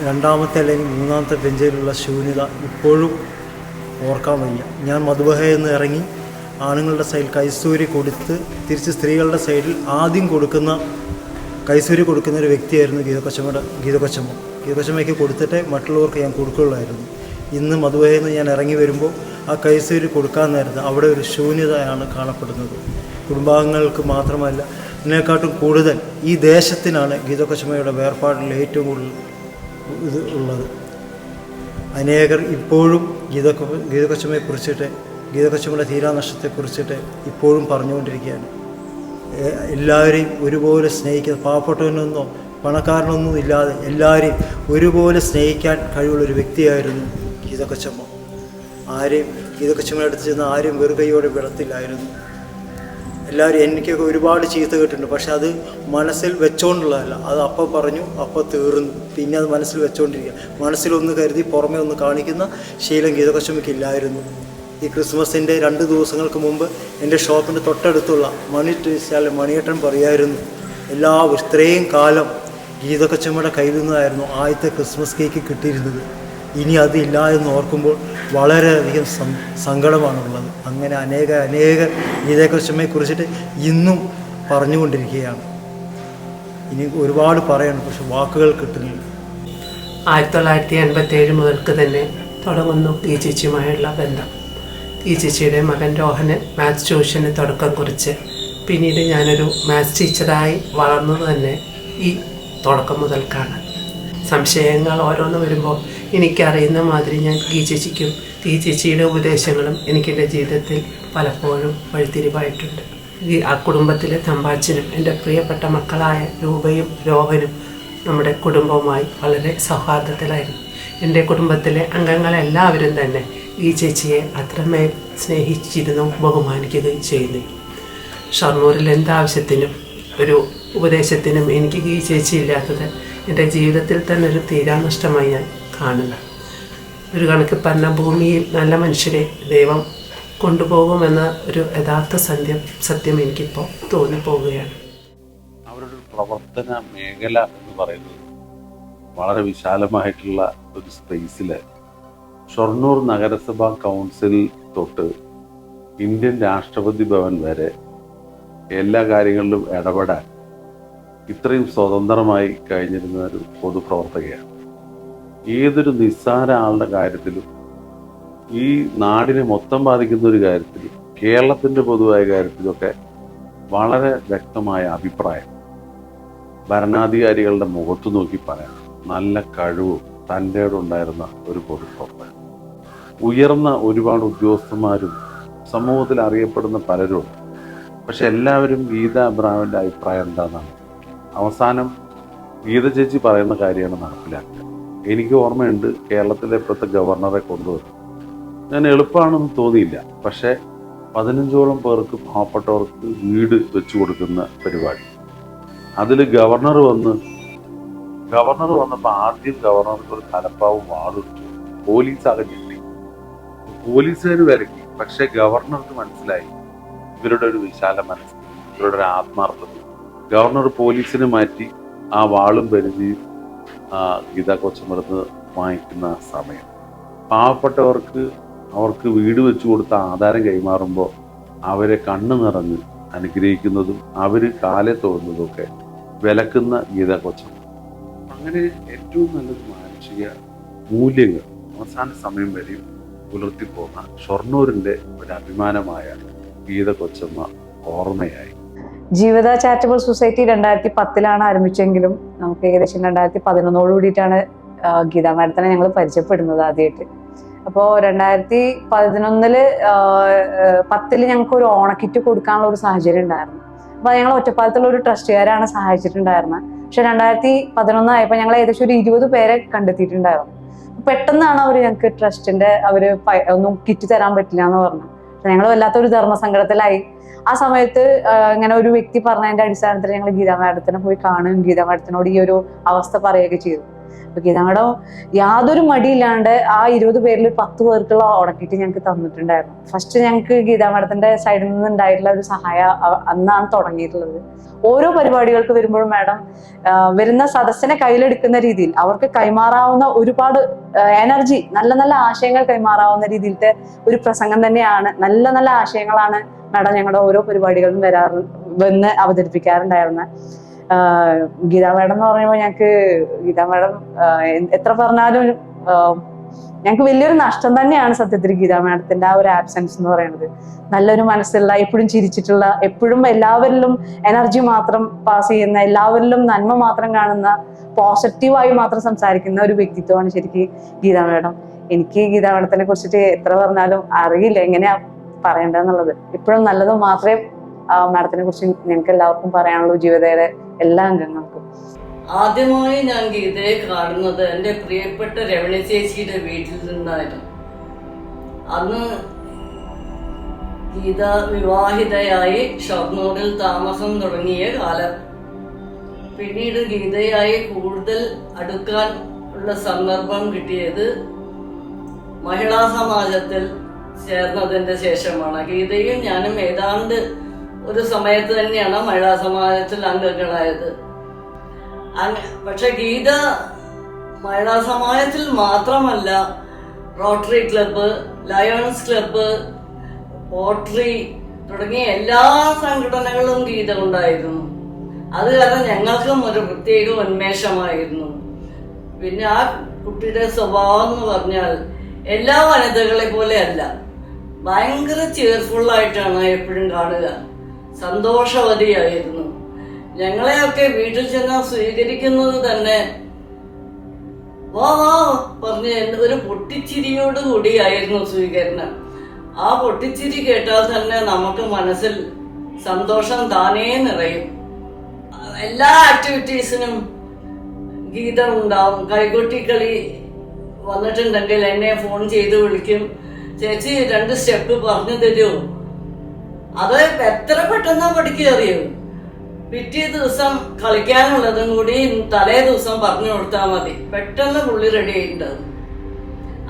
രണ്ടാമത്തെ അല്ലെങ്കിൽ മൂന്നാമത്തെ ബെഞ്ചിലുള്ള ശൂന്യത ഇപ്പോഴും ഓർക്കാൻ വയ്യ. ഞാൻ മധുബഹയിൽ നിന്ന് ഇറങ്ങി ആണുങ്ങളുടെ സൈഡിൽ കൈസൂരി കൊടുത്ത് തിരിച്ച് സ്ത്രീകളുടെ സൈഡിൽ ആദ്യം കൈസൂരി കൊടുക്കുന്ന ഒരു വ്യക്തിയായിരുന്നു ഗീതകൊച്ചമ്മ. ഗീതകൊച്ചമ്മയ്ക്ക് കൊടുത്തിട്ടേ മറ്റുള്ളവർക്ക് ഞാൻ കൊടുക്കുകയുള്ളായിരുന്നു. ഇന്ന് മധുബഹയിൽ നിന്ന് ഞാൻ ഇറങ്ങി വരുമ്പോൾ ആ കൈസൂരി കൊടുക്കാൻ നേരത്ത് അവിടെ ഒരു ശൂന്യതയാണ് കാണപ്പെടുന്നത്. കുടുംബാംഗങ്ങൾക്ക് മാത്രമല്ല, ഇതിനെക്കാട്ടും കൂടുതൽ ഈ ദേശത്തിനാണ് ഗീതകൊച്ചമ്മയുടെ വേർപാടിൽ ഏറ്റവും കൂടുതൽ ഇത് ഉള്ളത്. അനേകർ ഇപ്പോഴും ഗീതകൊച്ചമ്മയെക്കുറിച്ചിട്ട്, ഗീതകൊച്ചമ്മയുടെ തീരാനഷ്ടത്തെക്കുറിച്ചിട്ട് ഇപ്പോഴും പറഞ്ഞുകൊണ്ടിരിക്കുകയാണ്. എല്ലാവരെയും ഒരുപോലെ സ്നേഹിക്കുന്ന, പാവപ്പെട്ടവനൊന്നോ പണക്കാരനൊന്നും ഇല്ലാതെ എല്ലാവരെയും ഒരുപോലെ സ്നേഹിക്കാൻ കഴിവുള്ളൊരു വ്യക്തിയായിരുന്നു ഗീതകൊച്ചമ്മ. ഗീതകൊച്ചമ്മയുടെ അടുത്ത് ചെന്ന് ആരും വെറുകൈയോടെ വിടത്തില്ലായിരുന്നു. എല്ലാവരും എനിക്കൊക്കെ ഒരുപാട് ചീത്ത കേട്ടിട്ടുണ്ട്, പക്ഷെ അത് മനസ്സിൽ വെച്ചുകൊണ്ടുള്ളതല്ല. അത് അപ്പം പറഞ്ഞു, അപ്പം തീർന്നു. പിന്നെ അത് മനസ്സിൽ വെച്ചുകൊണ്ടിരിക്കുക. മനസ്സിലൊന്ന് കരുതി പുറമേ ഒന്ന് കാണിക്കുന്ന ശീലം ഗീതകൊച്ചമ്മയ്ക്കില്ലായിരുന്നു. ഈ ക്രിസ്മസിൻ്റെ 2 ദിവസങ്ങൾക്ക് മുമ്പ് എൻ്റെ ഷോപ്പിൻ്റെ തൊട്ടടുത്തുള്ള മണിയേട്ടൻ പറയായിരുന്നു, ഇത്രയും കാലം ഗീതകൊച്ചമ്മയുടെ കയ്യിൽ നിന്നായിരുന്നു ആദ്യത്തെ ക്രിസ്മസ് കേക്ക് കിട്ടിയിരുന്നത്. ഇനി അതില്ല എന്ന് ഓർക്കുമ്പോൾ വളരെയധികം സങ്കടമാണുള്ളത്. അങ്ങനെ അനേക ഗീതകൊച്ചമ്മയെക്കുറിച്ചിട്ട് ഇന്നും പറഞ്ഞുകൊണ്ടിരിക്കുകയാണ്. ഇനി ഒരുപാട് പറയണം, പക്ഷെ വാക്കുകൾ കിട്ടുന്നില്ല. 1987 മുതൽക്ക് തന്നെ തുടങ്ങുന്നു ഈ ചേച്ചിയുമായുള്ള ബന്ധം. ഈ ചേച്ചിയുടെ മകൻ രോഹന് മാത്സ് ട്യൂഷന് തുടക്കം കുറിച്ച് പിന്നീട് ഞാനൊരു മാത്സ് ടീച്ചറായി വളർന്നത് തന്നെ ഈ തുടക്കം മുതൽക്കാണ്. സംശയങ്ങൾ ഓരോന്ന് വരുമ്പോൾ എനിക്കറിയുന്ന മാതിരി ഞാൻ ഈ ചേച്ചിക്കും ഈ ചേച്ചിയുടെ ഉപദേശങ്ങളും എനിക്കെൻ്റെ ജീവിതത്തിൽ പലപ്പോഴും വഴിത്തിരിവായിട്ടുണ്ട്. ആ കുടുംബത്തിലെ തമ്പാച്ചനും എൻ്റെ പ്രിയപ്പെട്ട മക്കളായ രൂപയും രോഹനും നമ്മുടെ കുടുംബവുമായി വളരെ സൗഹാർദ്ദത്തിലായിരുന്നു. എൻ്റെ കുടുംബത്തിലെ അംഗങ്ങളെല്ലാവരും തന്നെ ഈ ചേച്ചിയെ അത്രമേൽ സ്നേഹിച്ചിരുന്നു, ബഹുമാനിക്കുകയും ചെയ്യുന്നു. ഷൊർണൂരിൽ എന്താവശ്യത്തിനും ഒരു ഉപദേശത്തിനും എനിക്ക് ഈ ചേച്ചി ഇല്ലാത്തത് എൻ്റെ ജീവിതത്തിൽ തന്നെ ഒരു തീരാനഷ്ടമായി ഞാൻ കാണുന്നു. ഒരു കണക്ക് പറഞ്ഞ ഭൂമിയിൽ നല്ല മനുഷ്യരെ ദൈവം കൊണ്ടുപോകുമെന്ന ഒരു യഥാർത്ഥ സത്യം എനിക്കിപ്പോൾ തോന്നിപ്പോവുകയാണ്. അവരുടെ പ്രവർത്തന മേഖല എന്ന് പറയുന്നത് വളരെ വിശാലമായിട്ടുള്ള ഒരു സ്പേസിൽ ഷൊർണൂർ നഗരസഭാ കൗൺസിൽ തൊട്ട് ഇന്ത്യൻ രാഷ്ട്രപതി ഭവൻ വരെ എല്ലാ കാര്യങ്ങളിലും ഇടപെടാൻ ഇത്രയും സ്വതന്ത്രമായി കഴിഞ്ഞിരുന്ന ഒരു പൊതുപ്രവർത്തകയാണ്. ഏതൊരു നിസ്സാര ആളുടെ കാര്യത്തിലും, ഈ നാടിനെ മൊത്തം ബാധിക്കുന്ന ഒരു കാര്യത്തിലും, കേരളത്തിൻ്റെ പൊതുവായ കാര്യത്തിലൊക്കെ വളരെ വ്യക്തമായ അഭിപ്രായം ഭരണാധികാരികളുടെ മുഖത്ത് നോക്കി പറയാം. നല്ല കഴിവും തൻ്റെ ഉണ്ടായിരുന്ന ഒരു പൊതുപ്രവർത്തകൻ. ഉയർന്ന ഒരുപാട് ഉദ്യോഗസ്ഥന്മാരും സമൂഹത്തിൽ അറിയപ്പെടുന്ന പലരും. പക്ഷെ എല്ലാവരും ഗീത അബ്രഹാമിൻ്റെ അഭിപ്രായം എന്താണെന്നാണ്. അവസാനം ഗീത ചേച്ചി പറയുന്ന കാര്യമാണ് നടപ്പിലാക്കുക. എനിക്ക് ഓർമ്മയുണ്ട്, കേരളത്തിലെ ഇപ്പോഴത്തെ ഗവർണറെ കൊണ്ടുവരും. ഞാൻ എളുപ്പമാണെന്ന് തോന്നിയില്ല, പക്ഷേ 15ഓളം പേർക്ക്, പാവപ്പെട്ടവർക്ക് വീട് വെച്ചു കൊടുക്കുന്ന പരിപാടി. അതിൽ ഗവർണർ വന്നപ്പോൾ ആദ്യം ഗവർണർക്ക് ഒരു തലപ്പാവും വാളിട്ടു. പോലീസാകെ ഞെട്ടി. പോലീസുകാർ വരക്കി. പക്ഷെ ഗവർണർക്ക് മനസ്സിലായി ഇവരുടെ ഒരു വിശാല മനസ്സ്, ഇവരുടെ ഒരു ആത്മാർത്ഥത. ഗവർണർ പോലീസിനെ മാറ്റി ആ വാളും പരിധിയും ഗീതാ കൊച്ചമ്മടുത്ത് വാങ്ങിക്കുന്ന സമയം അവർക്ക് വീട് വെച്ചു കൊടുത്ത ആധാരം കൈമാറുമ്പോൾ അവരെ കണ്ണു നിറഞ്ഞ് അനുഗ്രഹിക്കുന്നതും അവർ കാലെ തോന്നുന്നതും ഒക്കെ വിലക്കുന്ന ഗീത കൊച്ചമ്മ. അങ്ങനെ ഏറ്റവും നല്ലൊരു മാനുഷിക മൂല്യങ്ങൾ അവസാന സമയം വരെയും പുലർത്തിപ്പോന്ന ഷൊർണൂരിൻ്റെ ഒരു അഭിമാനമായ ഗീത കൊച്ചമ്മ ഓർമ്മയായി. ജീവിത ചാരിറ്റബിൾ സൊസൈറ്റി 2010 ആരംഭിച്ചെങ്കിലും നമുക്ക് ഏകദേശം 2011 കൂടിയിട്ടാണ് ഗീതാ മാഡത്തിനെ ഞങ്ങൾ പരിചയപ്പെടുന്നത് ആദ്യമായിട്ട്. അപ്പോൾ 2011 ഞങ്ങൾക്ക് ഒരു ഓണക്കിറ്റ് കൊടുക്കാനുള്ള ഒരു സാഹചര്യം ഉണ്ടായിരുന്നു. അപ്പോൾ ഞങ്ങൾ ഒറ്റപ്പാലത്തുള്ള ഒരു ട്രസ്റ്റുകാരാണ് സഹായിച്ചിട്ടുണ്ടായിരുന്നത്. പക്ഷെ 2011 ആയപ്പോൾ ഞങ്ങൾ ഏകദേശം ഒരു 20 പേരെ കണ്ടെത്തിയിട്ടുണ്ടായിരുന്നു. പെട്ടെന്നാണ് അവർ ഞങ്ങൾക്ക് ട്രസ്റ്റിന്റെ ഒന്നും കിറ്റ് തരാൻ പറ്റില്ല എന്ന് പറഞ്ഞു. ഞങ്ങൾ വല്ലാത്തൊരു ധർമ്മസങ്കടത്തിലായി. ആ സമയത്ത് ഇങ്ങനെ ഒരു വ്യക്തി പറഞ്ഞതിന്റെ അടിസ്ഥാനത്തിൽ ഞങ്ങൾ ഗീതാ മാഡത്തിനെ പോയി കാണുകയും ഗീതാ മാഡത്തിനോട് ഈ ഒരു അവസ്ഥ പറയുകയൊക്കെ ചെയ്തു. അപ്പൊ ഗീതാ മാഡം യാതൊരു മടിയില്ലാണ്ട് ആ 20 പേരിൽ 10 പേർക്കുള്ള ഓണക്കിറ്റ് ഞങ്ങൾക്ക് തന്നിട്ടുണ്ടായിരുന്നു. ഫസ്റ്റ് ഞങ്ങൾക്ക് ഗീതാ മാഡത്തിന്റെ സൈഡിൽ നിന്ന് ഉണ്ടായിട്ടുള്ള ഒരു സഹായം അന്നാണ് തുടങ്ങിയിട്ടുള്ളത്. ഓരോ പരിപാടികൾക്ക് വരുമ്പോഴും മാഡം വരുന്ന സദസ്സിനെ കയ്യിലെടുക്കുന്ന രീതിയിൽ അവർക്ക് കൈമാറാവുന്ന ഒരുപാട് എനർജി, നല്ല നല്ല ആശയങ്ങൾ കൈമാറാവുന്ന രീതിയിലത്തെ ഒരു പ്രസംഗം തന്നെയാണ്. നല്ല നല്ല ആശയങ്ങളാണ് മാഡം ഞങ്ങളുടെ ഓരോ പരിപാടികളും വന്ന് അവതരിപ്പിക്കാറുണ്ടായിരുന്നത്. ഗീതാ മാഡം എന്ന് പറയുമ്പോൾ ഞങ്ങൾക്ക് ഗീതാ മാഡം എത്ര പറഞ്ഞാലും ഞങ്ങൾക്ക് വലിയൊരു നഷ്ടം തന്നെയാണ് സത്യത്തിൽ ഗീതാ മാഡത്തിന്റെ ആ ഒരു ആബ്സെൻസ് എന്ന് പറയുന്നത്. നല്ലൊരു മനസ്സുള്ള, എപ്പോഴും ചിരിച്ചിട്ടുള്ള, എപ്പോഴും എല്ലാവരിലും എനർജി മാത്രം പാസ് ചെയ്യുന്ന, എല്ലാവരിലും നന്മ മാത്രം കാണുന്ന, പോസിറ്റീവായി മാത്രം സംസാരിക്കുന്ന ഒരു വ്യക്തിത്വമാണ് ശരിക്കും ഗീതാ മാഡം. എനിക്ക് ഗീതാ മാഡത്തിനെ കുറിച്ചിട്ട് എത്ര പറഞ്ഞാലും അറിയില്ല എങ്ങനെയാ പറയേണ്ടതെന്നുള്ളത്. ഇപ്പോഴും നല്ലത് മാത്രമേ മാഡത്തിനെ കുറിച്ച് ഞങ്ങൾക്ക് എല്ലാവർക്കും പറയാനുള്ളൂ, ജീവിതയുടെ എല്ലാ അംഗങ്ങൾക്കും. ആദ്യമായി ഞാൻ ഗീതയെ കാണുന്നത് എൻ്റെ പ്രിയപ്പെട്ട രമണി ചേച്ചിയുടെ വീട്ടിൽ നിന്നായിരുന്നു. അന്ന് ഗീത വിവാഹിതയായി ഷൊർണൂരിൽ താമസം തുടങ്ങിയ കാലം. പിന്നീട് ഗീതയായി കൂടുതൽ അടുക്കാൻ ഉള്ള സന്ദർഭം കിട്ടിയത് മഹിളാ സമാജത്തിൽ ചേർന്നതിന്റെ ശേഷമാണ്. ഗീതയും ഞാനും ഏതാണ്ട് ഒരു സമയത്ത് തന്നെയാണ് മഹിളാ സമാജത്തിൽ അംഗങ്ങളായത്. പക്ഷെ ഗീത മഹിളാ സമാജത്തിൽ മാത്രമല്ല, rotary club, lions club, pottery തുടങ്ങിയ എല്ലാ സംഘടനകളും ഗീത ഉണ്ടായിരുന്നു. അത് കാരണം ഞങ്ങൾക്കും ഒരു പ്രത്യേക ഉന്മേഷമായിരുന്നു. പിന്നെ ആ കുട്ടിയുടെ സ്വഭാവം എന്ന് പറഞ്ഞാൽ എല്ലാ വനിതകളെ പോലെ അല്ല, ഭയങ്കര ചെയർഫുള്ളായിട്ടാണ് എപ്പോഴും കാണുക. സന്തോഷവതിയായിരുന്നു. ഞങ്ങളെയൊക്കെ വീട്ടിൽ ചെന്നാൽ സ്വീകരിക്കുന്നത് തന്നെ വാ വാ പറഞ്ഞ് ഒരു പൊട്ടിച്ചിരിയോട് കൂടിയായിരുന്നു സ്വീകരണം. ആ പൊട്ടിച്ചിരി കേട്ടാൽ തന്നെ നമുക്ക് മനസ്സിൽ സന്തോഷം താനേ നിറയും. എല്ലാ ആക്ടിവിറ്റീസിനും ഗീത ഉണ്ടാവും. കൈകൊട്ടിക്കളി വന്നിട്ടുണ്ടെങ്കിൽ എന്നെ ഫോൺ ചെയ്ത് വിളിക്കും, ചേച്ചി 2 സ്റ്റെപ്പ് പറഞ്ഞു തരുമോ? അത് എത്ര പെട്ടെന്നാ പഠിക്കുക അറിയോ? പിറ്റേ ദിവസം കളിക്കാനുള്ളതും കൂടി തലേ ദിവസം പറഞ്ഞു കൊടുത്താൽ മതി, പെട്ടെന്ന് പുള്ളി റെഡി ആയിട്ടുണ്ടാവും.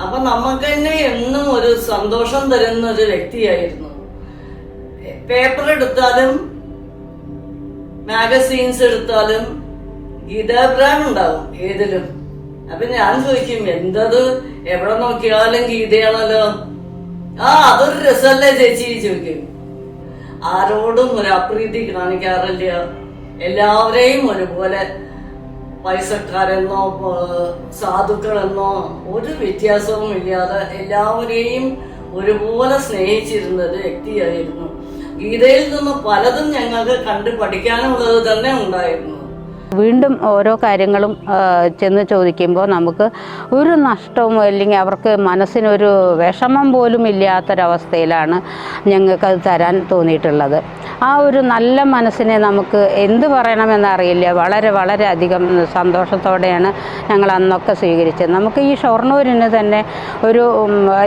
അപ്പൊ നമുക്ക് തന്നെ എന്നും ഒരു സന്തോഷം തരുന്ന ഒരു വ്യക്തിയായിരുന്നു. പേപ്പർ എടുത്താലും മാഗസീൻസ് എടുത്താലും ഗീതാഭിപ്രായം ഉണ്ടാവും ഏതിലും. അപ്പൊ ഞാൻ ചോദിക്കും, എന്തത് എവിടെ നോക്കിയാലും ഗീതയാണല്ലോ, അതൊരു രസമല്ലേ ചേച്ചി ചോദിക്കും. ആരോടും ഒരു അപ്രീതി കാണിക്കാറില്ല. എല്ലാവരെയും ഒരുപോലെ, പൈസക്കാരെന്നോ സാധുക്കളെന്നോ ഒരു വ്യത്യാസവും ഇല്ലാതെ എല്ലാവരെയും ഒരുപോലെ സ്നേഹിച്ചിരുന്നത് വ്യക്തിയായിരുന്നു. ഗീതയിൽ നിന്ന് പലതും ഞങ്ങൾക്ക് കണ്ടു പഠിക്കാനുള്ളത് തന്നെ ഉണ്ടായിരുന്നു. വീണ്ടും ഓരോ കാര്യങ്ങളും ചെന്ന് ചോദിക്കുമ്പോൾ നമുക്ക് ഒരു നഷ്ടവും അല്ലെങ്കിൽ അവർക്ക് മനസ്സിനൊരു വിഷമം പോലും ഇല്ലാത്തൊരവസ്ഥയിലാണ് ഞങ്ങൾക്കത് തരാൻ തോന്നിയിട്ടുള്ളത്. ആ ഒരു നല്ല മനസ്സിനെ നമുക്ക് എന്ത് പറയണമെന്നറിയില്ല, വളരെ വളരെ അധികം സന്തോഷത്തോടെയാണ് ഞങ്ങൾ അന്നൊക്കെ സ്വീകരിച്ചത്. നമുക്ക് ഈ ഷൊർണൂരിന് തന്നെ ഒരു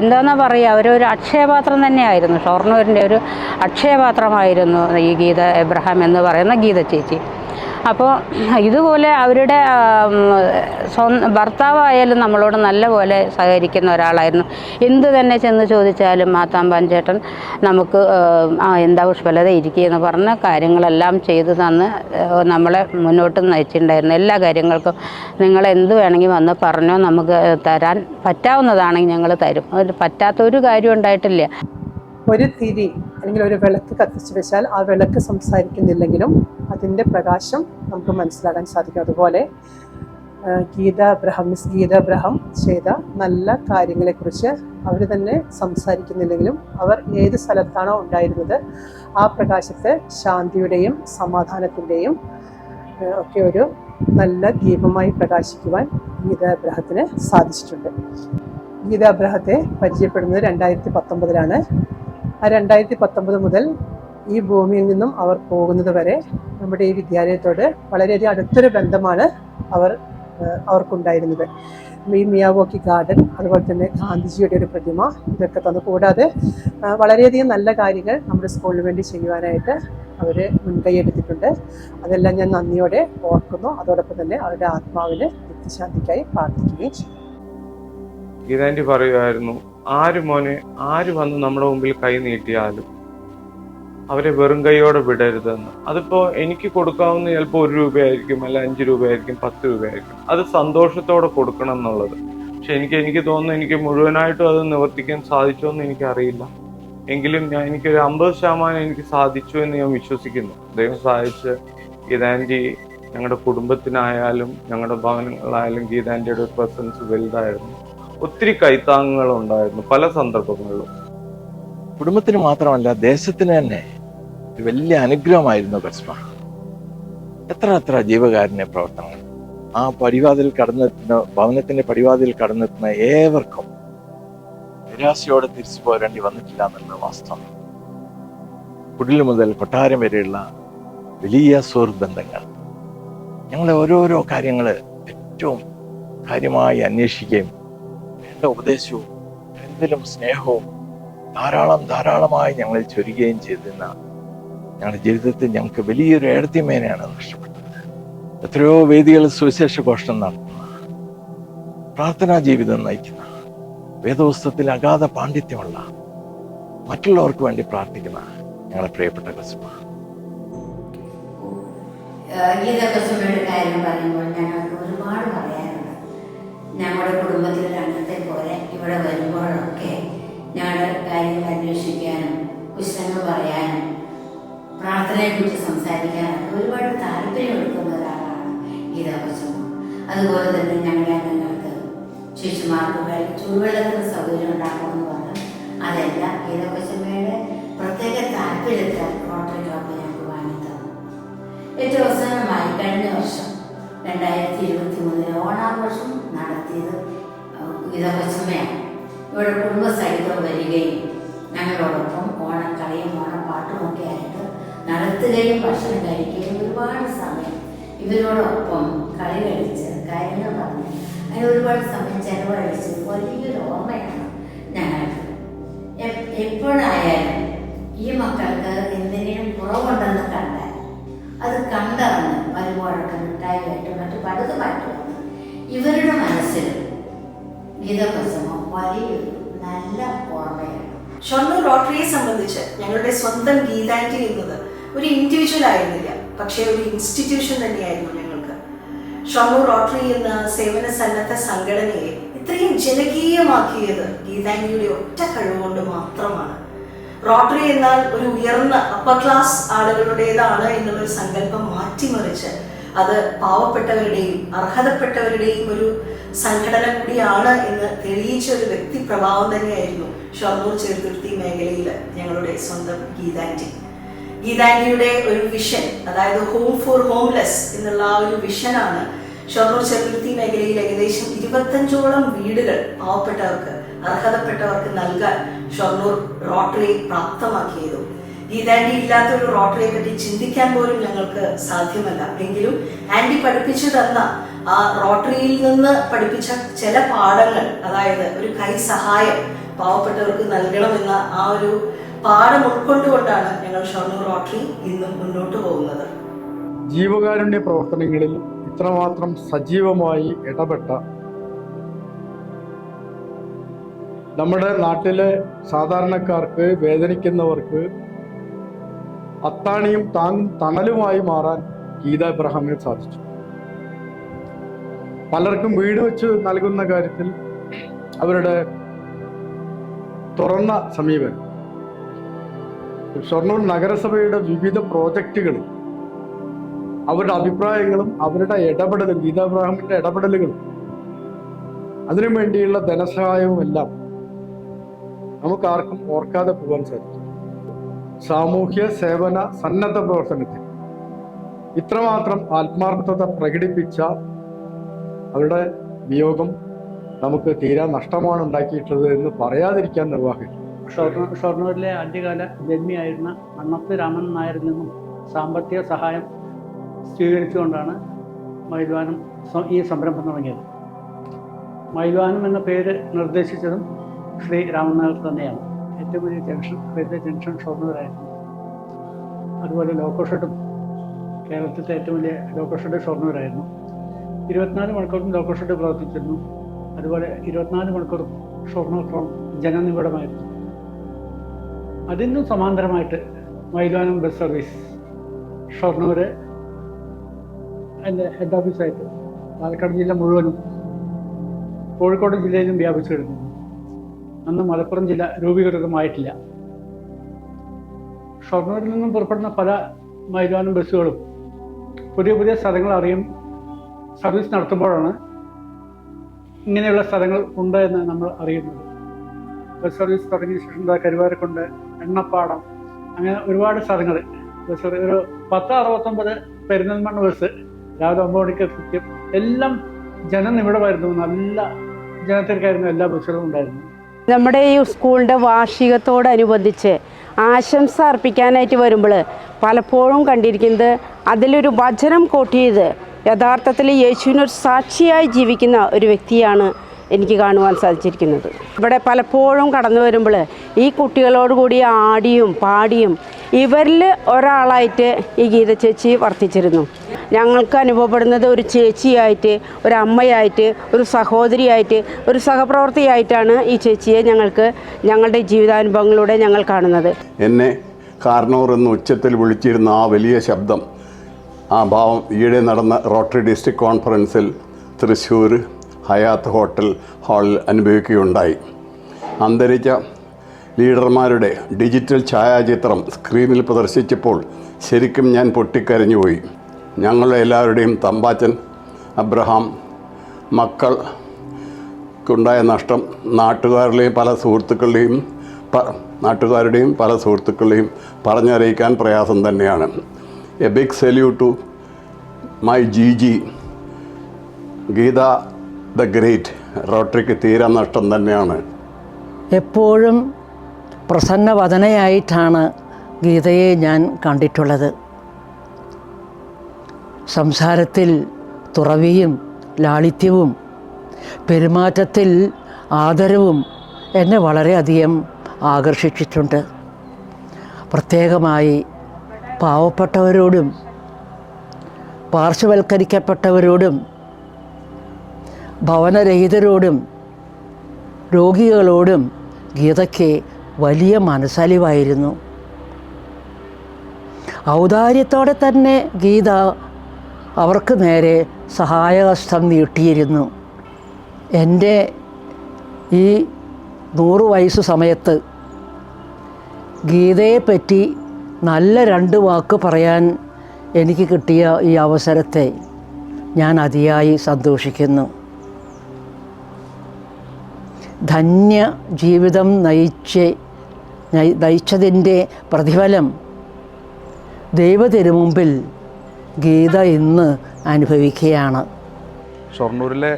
എന്താണെന്ന് പറയുക, ഒരു അക്ഷയപാത്രം തന്നെയായിരുന്നു. ഷൊർണൂരിൻ്റെ ഒരു അക്ഷയപാത്രമായിരുന്നു ഈ ഗീത എബ്രഹാം എന്ന് പറയുന്ന ഗീത ചേച്ചി. അപ്പോൾ ഇതുപോലെ അവരുടെ ഭർത്താവായാലും നമ്മളോട് നല്ലപോലെ സഹകരിക്കുന്ന ഒരാളായിരുന്നു. എന്ത് തന്നെ ചെന്ന് ചോദിച്ചാലും മാത്താമ്പാൻ ചേട്ടൻ നമുക്ക് എന്താ പുഷ്പലത ഇരിക്കുകയെന്ന് പറഞ്ഞ കാര്യങ്ങളെല്ലാം ചെയ്തു തന്ന് നമ്മളെ മുന്നോട്ട് നയിച്ചിട്ടുണ്ടായിരുന്നു. എല്ലാ കാര്യങ്ങൾക്കും നിങ്ങൾ എന്ത് വേണമെങ്കിൽ വന്ന് പറഞ്ഞോ, നമുക്ക് തരാൻ പറ്റാവുന്നതാണെങ്കിൽ ഞങ്ങൾ തരും. പറ്റാത്തൊരു കാര്യം ഉണ്ടായിട്ടില്ല. ഒരു തിരി അല്ലെങ്കിൽ ഒരു വിളക്ക് കത്തിച്ചു വെച്ചാൽ ആ വിളക്ക് സംസാരിക്കുന്നില്ലെങ്കിലും അതിൻ്റെ പ്രകാശം നമുക്ക് മനസ്സിലാക്കാൻ സാധിക്കും. അതുപോലെ മിസ് ഗീത അബ്രഹാം ചെയ്ത നല്ല കാര്യങ്ങളെക്കുറിച്ച് അവർ തന്നെ സംസാരിക്കുന്നില്ലെങ്കിലും അവർ ഏത് സ്ഥലത്താണോ ഉണ്ടായിരുന്നത് ആ പ്രകാശത്തെ ശാന്തിയുടെയും സമാധാനത്തിൻ്റെയും ഒക്കെ ഒരു നല്ല ദീപമായി പ്രകാശിക്കുവാൻ ഗീത അബ്രഹത്തിന് സാധിച്ചിട്ടുണ്ട്. ഗീത അബ്രഹത്തെ പരിചയപ്പെടുന്നത് 2019 ആ 2019 മുതൽ ഈ ഭൂമിയിൽ നിന്നും അവർ പോകുന്നത് വരെ നമ്മുടെ ഈ വിദ്യാലയത്തോട് വളരെയധികം അടുത്തൊരു ബന്ധമാണ് അവർക്കുണ്ടായിരുന്നത്. ഈ മിയാവോക്കി ഗാർഡൻ, അതുപോലെ തന്നെ ഗാന്ധിജിയുടെ ഒരു പ്രതിമ, ഇതൊക്കെ തന്നു. കൂടാതെ വളരെയധികം നല്ല കാര്യങ്ങൾ നമ്മുടെ സ്കൂളിന് വേണ്ടി ചെയ്യുവാനായിട്ട് അവർ മുൻകൈയെടുത്തിട്ടുണ്ട്. അതെല്ലാം ഞാൻ നന്ദിയോടെ ഓർക്കുന്നു. അതോടൊപ്പം തന്നെ അവരുടെ ആത്മാവിന് നിത്യശാന്തിക്കായി പ്രാർത്ഥിക്കുകയും ചെയ്യും. ഗീതാൻറ്റി പറയുമായിരുന്നു, ആര് വന്ന് നമ്മുടെ മുമ്പിൽ കൈ നീട്ടിയാലും അവരെ വെറും കൈയോടെ വിടരുതെന്ന്. അതിപ്പോൾ എനിക്ക് കൊടുക്കാവുന്ന ചിലപ്പോൾ 1 രൂപയായിരിക്കും, അല്ല 5 രൂപയായിരിക്കും, 10 രൂപയായിരിക്കും. അത് സന്തോഷത്തോടെ കൊടുക്കണം എന്നുള്ളത്. പക്ഷെ എനിക്ക് തോന്നുന്നു എനിക്ക് മുഴുവനായിട്ടും അത് നിവർത്തിക്കാൻ സാധിച്ചോ എന്ന് എനിക്കറിയില്ല. എങ്കിലും എനിക്കൊരു 50% എനിക്ക് സാധിച്ചു എന്ന് ഞാൻ വിശ്വസിക്കുന്നു. ദൈവം സഹായിച്ച് ഗീതാൻറ്റി ഞങ്ങളുടെ കുടുംബത്തിനായാലും ഞങ്ങളുടെ ഭവനങ്ങളായാലും ഗീതാൻറ്റിയുടെ ഒരു പ്രസൻസ് വലുതായിരുന്നു. ഒത്തിരി കൈത്താങ്ങുകളുണ്ടായിരുന്നു പല സന്ദർഭങ്ങളിലും. കുടുംബത്തിന് മാത്രമല്ല, ദേശത്തിന് തന്നെ ഒരു വലിയ അനുഗ്രഹമായിരുന്നു കസ്മ. എത്ര ജീവകാരുണ്യ പ്രവർത്തനങ്ങൾ ആ പടിവാതിൽ കടന്നെത്തുന്ന, ഭവനത്തിന്റെ പടിവാതിൽ കടന്നെത്തുന്ന ഏവർക്കും നിരാശയോടെ തിരിച്ചു പോരേണ്ടി വന്നിട്ടില്ല എന്നുള്ള വാസ്തവം. കുടിൽ മുതൽ കൊട്ടാരം വരെയുള്ള വലിയ സുഹൃത്ത് ബന്ധങ്ങൾ, ഞങ്ങളെ ഓരോരോ കാര്യങ്ങൾ ഏറ്റവും കാര്യമായി അന്വേഷിക്കുകയും വേണ്ട ഉപദേശവും എന്തിലും സ്നേഹവും ധാരാളമായി ഞങ്ങളിൽ ചൊരിയുകയും ചെയ്തിരുന്ന ഞങ്ങളുടെ ജീവിതത്തിൽ ഞങ്ങൾക്ക് വലിയൊരു ഏടത്തിമേനെയാണ് നഷ്ടപ്പെട്ടത്. എത്രയോ വേദികൾ സുവിശേഷ ഘോഷണം നടത്തുന്ന, പ്രാർത്ഥനാ ജീവിതം നയിക്കുന്ന, വേദപുസ്തകത്തിൽ അഗാധ പാണ്ഡിത്യമുള്ള, മറ്റുള്ളവർക്ക് വേണ്ടി പ്രാർത്ഥിക്കുന്ന ഞങ്ങളെ പ്രിയപ്പെട്ട കസ്മ. ഗീത കസ്മയുടെ കാര്യം പറയുമ്പോൾ ഞങ്ങൾക്ക് ഒരുപാട് പറയാനുണ്ട്. ഞങ്ങളുടെ കുടുംബത്തിലെ അംഗത്തെ പോലെ ഇവിടെ വരുമ്പോഴൊക്കെ ഞങ്ങളുടെ കാര്യങ്ങൾ അന്വേഷിക്കാനും കുശലങ്ങൾ പറയാനും പ്രാർത്ഥനയെക്കുറിച്ച് സംസാരിക്കാനൊക്കെ ഒരുപാട് താല്പര്യമെടുക്കുന്ന ഒരാളാണ് ഗീത കൊച്ചമ്മ. അതുപോലെ തന്നെ ഞങ്ങളുടെ അംഗങ്ങൾക്ക് ശിശുമാർക്ക് ചൂടുവെള്ളത്തിന് സൗകര്യം ഉണ്ടാക്കണമെന്ന് പറഞ്ഞാൽ അതെല്ലാം ഗീത കൊച്ചമ്മയുടെ പ്രത്യേക താല്പര്യത്തിൽ റോട്ടറി ക്ലബ്ബ് ഞങ്ങൾക്ക് വാങ്ങിത്തന്നു. ഏറ്റവും അവസാനമായി കഴിഞ്ഞ വർഷം 2023 ഓണാഘോഷം നടത്തിയത് ഗീത കൊച്ചമ്മയാണ്. ഇവിടെ കുടുംബസഹിതം വരികയും ഞങ്ങളോടൊപ്പം ഓണക്കളിയും ഓണപ്പാട്ടുമൊക്കെ ആയിട്ട് നടത്തുകയും ഭക്ഷണം കഴിക്കുകയും ഒരുപാട് സമയം ഇവരോടൊപ്പം കളി കളിച്ച് കാര്യങ്ങൾ പറഞ്ഞ് അങ്ങനെ ഒരുപാട് സമയം ചെലവഴിച്ച് വലിയൊരു ഓർമ്മയാണ് ഞങ്ങൾക്ക്. എപ്പോഴായാലും ഈ മക്കൾക്ക് എന്തിനേയും കുറവുണ്ടെന്ന് കണ്ടാൽ അത് കണ്ടറിഞ്ഞ് വരുമ്പോഴൊക്കെ മിഠായിയായിട്ട് മറ്റു പലതുമായിട്ട് ഇവരുടെ മനസ്സിൽ ഗീത കൊച്ചമ്മ വലിയൊരു നല്ല ഓർമ്മയാണ്. ഷൊർണൂർ റോട്ടറിയെ സംബന്ധിച്ച് ഞങ്ങളുടെ സ്വന്തം ഗീതാൻറ്റി എന്നത് ഒരു ഇൻഡിവിജ്വൽ ആയിരുന്നില്ല, പക്ഷേ ഒരു ഇൻസ്റ്റിറ്റ്യൂഷൻ തന്നെയായിരുന്നു ഞങ്ങൾക്ക്. ഷൊർണൂർ റോട്ടറി എന്ന സേവന സന്നദ്ധ സംഘടനയെ ഇത്രയും ജനകീയമാക്കിയത് ഗീതാൻറ്റിയുടെ ഒറ്റ കഴിവുകൊണ്ട് മാത്രമാണ്. റോട്ടറി എന്നാൽ ഒരു ഉയർന്ന അപ്പർ ക്ലാസ് ആളുകളുടേതാണ് എന്നുള്ളൊരു സങ്കല്പം മാറ്റിമറിച്ച് അത് പാവപ്പെട്ടവരുടെയും അർഹതപ്പെട്ടവരുടെയും ഒരു സംഘടന കൂടിയാണ് എന്ന് തെളിയിച്ച ഒരു വ്യക്തി പ്രഭാവം തന്നെയായിരുന്നു ഷൊർണൂർ ചെറുതുരുത്തി മേഖലയിൽ ഞങ്ങളുടെ സ്വന്തം ഗീതാൻറ്റി. ഗീതാൻറ്റിയുടെ ഒരു വിഷൻ, അതായത് ഹോം ഫോർ ഹോംലെസ് എന്നുള്ള ആ ഒരു വിഷനാണ് ഷൊർണൂർ ചെറുതുരുത്തി മേഖലയിൽ ഏകദേശം 25ഓളം വീടുകൾ പാവപ്പെട്ടവർക്ക് അർഹതപ്പെട്ടവർക്ക് നൽകാൻ ഷൊർണൂർ റോട്ടറി പ്രാപ്തമാക്കിയതും. ഗീതാൻറ്റി ഇല്ലാത്തൊരു റോട്ടറിയെ പറ്റി ചിന്തിക്കാൻ പോലും ഞങ്ങൾക്ക് സാധ്യമല്ല. എങ്കിലും ആൻറ്റി പഠിപ്പിച്ചു തന്ന ആ റോട്ടറിയിൽ നിന്ന് പഠിപ്പിച്ച ചില പാഠങ്ങൾ, അതായത് ഒരു കൈ സഹായം പാവപ്പെട്ടവർക്ക് നൽകണമെന്ന ആ ഒരു പാഠം ഉൾക്കൊണ്ടുകൊണ്ടാണ് ഞങ്ങൾ ഷൊർണൂർ റോട്ടറി ഇന്നും മുന്നോട്ട് പോകുന്നത്. ജീവകാരുണ്യ പ്രവർത്തനങ്ങളിൽ ഇത്രമാത്രം സജീവമായി ഇടപെട്ട നമ്മുടെ നാട്ടിലെ സാധാരണക്കാർക്ക്, വേദനിക്കുന്നവർക്ക് അത്താണിയും തണലുമായി മാറാൻ ഗീത അബ്രഹാമിന് സാധിച്ചു. പലർക്കും വീട് വെച്ച് നൽകുന്ന കാര്യത്തിൽ അവരുടെ തുറന്ന സമീപനം ഷൊർണൂർ നഗരസഭയുടെ വിവിധ പ്രോജക്റ്റുകൾ, അവരുടെ അഭിപ്രായങ്ങളും അവരുടെ ഇടപെടലും, ഗീതാ അബ്രഹാമിന്റെ ഇടപെടലുകളും അതിനു വേണ്ടിയുള്ള ധനസഹായവും എല്ലാം നമുക്കാർക്കും ഓർക്കാതെ പോകാൻ സാധിക്കും. സാമൂഹ്യ സേവന സന്നദ്ധ പ്രവർത്തനത്തിൽ ഇത്രമാത്രം ആത്മാർത്ഥത പ്രകടിപ്പിച്ച അവരുടെ വിയോഗം നമുക്ക് തീരാ നഷ്ടമാണ് ഉണ്ടാക്കിയിട്ടുള്ളത് എന്ന് പറയാതിരിക്കാൻ നിർവാഹമില്ല. ഷൊർണൂരിലെ ആദ്യകാല ജന്മിയായിരുന്ന അണ്ണത്ത് രാമൻ നായരിൽ നിന്നും സാമ്പത്തിക സഹായം സ്വീകരിച്ചുകൊണ്ടാണ് മയിൽവാനം ഈ സംരംഭം തുടങ്ങിയത്. മയിൽവാനം എന്ന പേര് നിർദ്ദേശിച്ചതും ശ്രീ രാമൻ നായർ തന്നെയാണ്. ഏറ്റവും വലിയ ജംഗ്ഷൻ ഷൊർണൂരായിരുന്നു. അതുപോലെ ലോക്കോ ഷെഡും, കേരളത്തിലെ ഏറ്റവും വലിയ ലോക്കോ ഷെഡ് ഷൊർണൂരായിരുന്നു. 24 മണിക്കൂറും ലോക്കോ ഷെഡ് പ്രവർത്തിച്ചിരുന്നു. അതുപോലെ 24 മണിക്കൂറും ഷൊർണൂർ ജനനിബിഡമായിരുന്നു. അതിനും സമാന്തരമായിട്ട് മയിൽവാനം ബസ് സർവീസ് ഷൊർണൂർ എൻ്റെ ഹെഡ് ഓഫീസായിട്ട് പാലക്കാട് ജില്ല മുഴുവനും കോഴിക്കോട് ജില്ലയിലും വ്യാപിച്ചു കിടന്നു. അന്ന് മലപ്പുറം ജില്ല രൂപീകൃതമായിട്ടില്ല. ഷൊർണൂരിൽ നിന്നും പുറപ്പെടുന്ന പല മയിൽവാനം ബസ്സുകളും പുതിയ പുതിയ സ്ഥലങ്ങൾ സർവീസ് നടത്തുമ്പോഴാണ് ഇങ്ങനെയുള്ള സ്ഥലങ്ങൾ ഉണ്ട് എന്ന് നമ്മൾ അറിയുന്നത്. ബസ് സർവീസ് തുടങ്ങിയ ശേഷം കരുവാരക്കുണ്ട്, എണ്ണപ്പാടം, അങ്ങനെ ഒരുപാട് സ്ഥലങ്ങൾ ബസ്, ഒരു 1069 പെരിന്തൽമണ്ണ ബസ് രാവിലെ 9 മണിക്ക് കൃത്യം. എല്ലാം ജനനിബിഡമായിരുന്നു. നല്ല ജനത്തിരക്കായിരുന്നു. എല്ലാ ബസ്സുകളും ഉണ്ടായിരുന്നു. നമ്മുടെ ഈ സ്കൂളിൻ്റെ വാർഷികത്തോടനുബന്ധിച്ച് ആശംസ അർപ്പിക്കാനായിട്ട് വരുമ്പോൾ പലപ്പോഴും കണ്ടിരിക്കുന്നത് അതിലൊരു വചനം കോട്ട് ചെയ്ത് യഥാർത്ഥത്തിൽ യേശുവിനൊരു സാക്ഷിയായി ജീവിക്കുന്ന ഒരു വ്യക്തിയാണ് എനിക്ക് കാണുവാൻ സാധിച്ചിരിക്കുന്നത്. ഇവിടെ പലപ്പോഴും കടന്നു വരുമ്പോൾ ഈ കുട്ടികളോടുകൂടി ആടിയും പാടിയും ഇവരിൽ ഒരാളായിട്ട് ഈ ഗീത ചേച്ചി വർത്തിച്ചിരുന്നു. ഞങ്ങൾക്ക് അനുഭവപ്പെടുന്നത് ഒരു ചേച്ചിയായിട്ട്, ഒരു അമ്മയായിട്ട്, ഒരു സഹോദരിയായിട്ട്, ഒരു സഹപ്രവർത്തകയായിട്ടാണ് ഈ ചേച്ചിയെ ഞങ്ങളുടെ ജീവിതാനുഭവങ്ങളിലൂടെ ഞങ്ങൾ കാണുന്നത്. എന്നെ കാർണൂർ എന്ന് ഉച്ചത്തിൽ വിളിച്ചിരുന്ന ആ വലിയ ശബ്ദം, ആ ഭാവം ഈയിടെ നടന്ന റോട്ടറി ഡിസ്ട്രിക്ട് കോൺഫറൻസിൽ തൃശ്ശൂർ ഹയാത്ത് ഹാളിൽ അനുഭവിക്കുകയുണ്ടായി. അന്തരിച്ച ലീഡർമാരുടെ ഡിജിറ്റൽ ഛായാചിത്രം സ്ക്രീനിൽ പ്രദർശിച്ചപ്പോൾ ശരിക്കും ഞാൻ പൊട്ടിക്കരഞ്ഞുപോയി. ഞങ്ങളുടെ എല്ലാവരുടെയും തമ്പാച്ചൻ അബ്രഹാം, മക്കൾക്കുണ്ടായ നഷ്ടം നാട്ടുകാരുടെയും പല സുഹൃത്തുക്കളുടെയും പറഞ്ഞറിയിക്കാൻ പ്രയാസം തന്നെയാണ്. A big salute to my G Geetha the great. റോട്ടറിക്ക് തീരാ നഷ്ടം തന്നെയാണ്. എപ്പോഴും പ്രസന്നവദനയായിട്ടാണ് ഗീതയെ ഞാൻ കണ്ടിട്ടുള്ളത്. സംസാരത്തിൽ തുറവിയും ലാളിത്യവും പെരുമാറ്റത്തിൽ ആദരവും എന്നെ വളരെയധികം ആകർഷിച്ചിട്ടുണ്ട്. പ്രത്യേകമായി പാവപ്പെട്ടവരോടും പാർശ്വവൽക്കരിക്കപ്പെട്ടവരോടും ഭവനരഹിതരോടും രോഗികളോടും ഗീതയ്ക്ക് വലിയ മനസ്സലിവായിരുന്നു. ഔദാര്യത്തോടെ തന്നെ ഗീത അവർക്ക് നേരെ സഹായഹസ്തം നീട്ടിയിരുന്നു. എൻ്റെ ഈ 100 വയസ്സ് സമയത്ത് ഗീതയെപ്പറ്റി നല്ല 2 വാക്ക് പറയാൻ എനിക്ക് കിട്ടിയ ഈ അവസരത്തെ ഞാൻ അതിയായി സന്തോഷിക്കുന്നു. ധന്യ ജീവിതം നയിച്ചതിൻ്റെ പ്രതിഫലം ദൈവത്തിരുമുമ്പിൽ ഗീത ഇന്ന് അനുഭവിക്കുകയാണ്. ഷൊർണൂരിലെ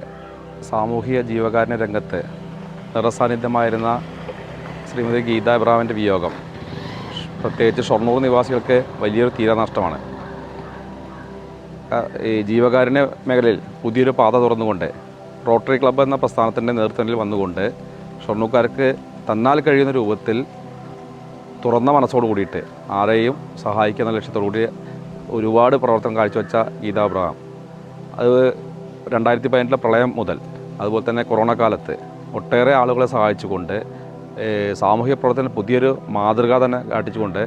സാമൂഹിക ജീവകാരുണ്യ രംഗത്ത് നിറസാന്നിധ്യമായിരുന്ന ശ്രീമതി ഗീത അബ്രഹാമിൻ്റെ വിയോഗം പ്രത്യേകിച്ച് ഷൊർണൂർ നിവാസികൾക്ക് വലിയൊരു തീരാനഷ്ടമാണ്. ഈ ജീവകാരുണ്യ മേഖലയിൽ പുതിയൊരു പാത തുറന്നുകൊണ്ട് റോട്ടറി ക്ലബ്ബ് എന്ന പ്രസ്ഥാനത്തിൻ്റെ നേതൃത്വത്തിൽ വന്നുകൊണ്ട് ഷൊർണൂർക്കാർക്ക് തന്നാൽ കഴിയുന്ന രൂപത്തിൽ തുറന്ന മനസ്സോട് കൂടിയിട്ട് ആരെയും സഹായിക്കുന്ന ലക്ഷ്യത്തോടു കൂടി ഒരുപാട് പ്രവർത്തനം കാഴ്ചവെച്ച ഗീത അബ്രഹാം, അത് 2018 പ്രളയം മുതൽ അതുപോലെ തന്നെ കൊറോണ കാലത്ത് ഒട്ടേറെ ആളുകളെ സഹായിച്ചുകൊണ്ട് സാമൂഹിക പ്രവർത്തനം പുതിയൊരു മാതൃക തന്നെ കാട്ടിച്ചുകൊണ്ട്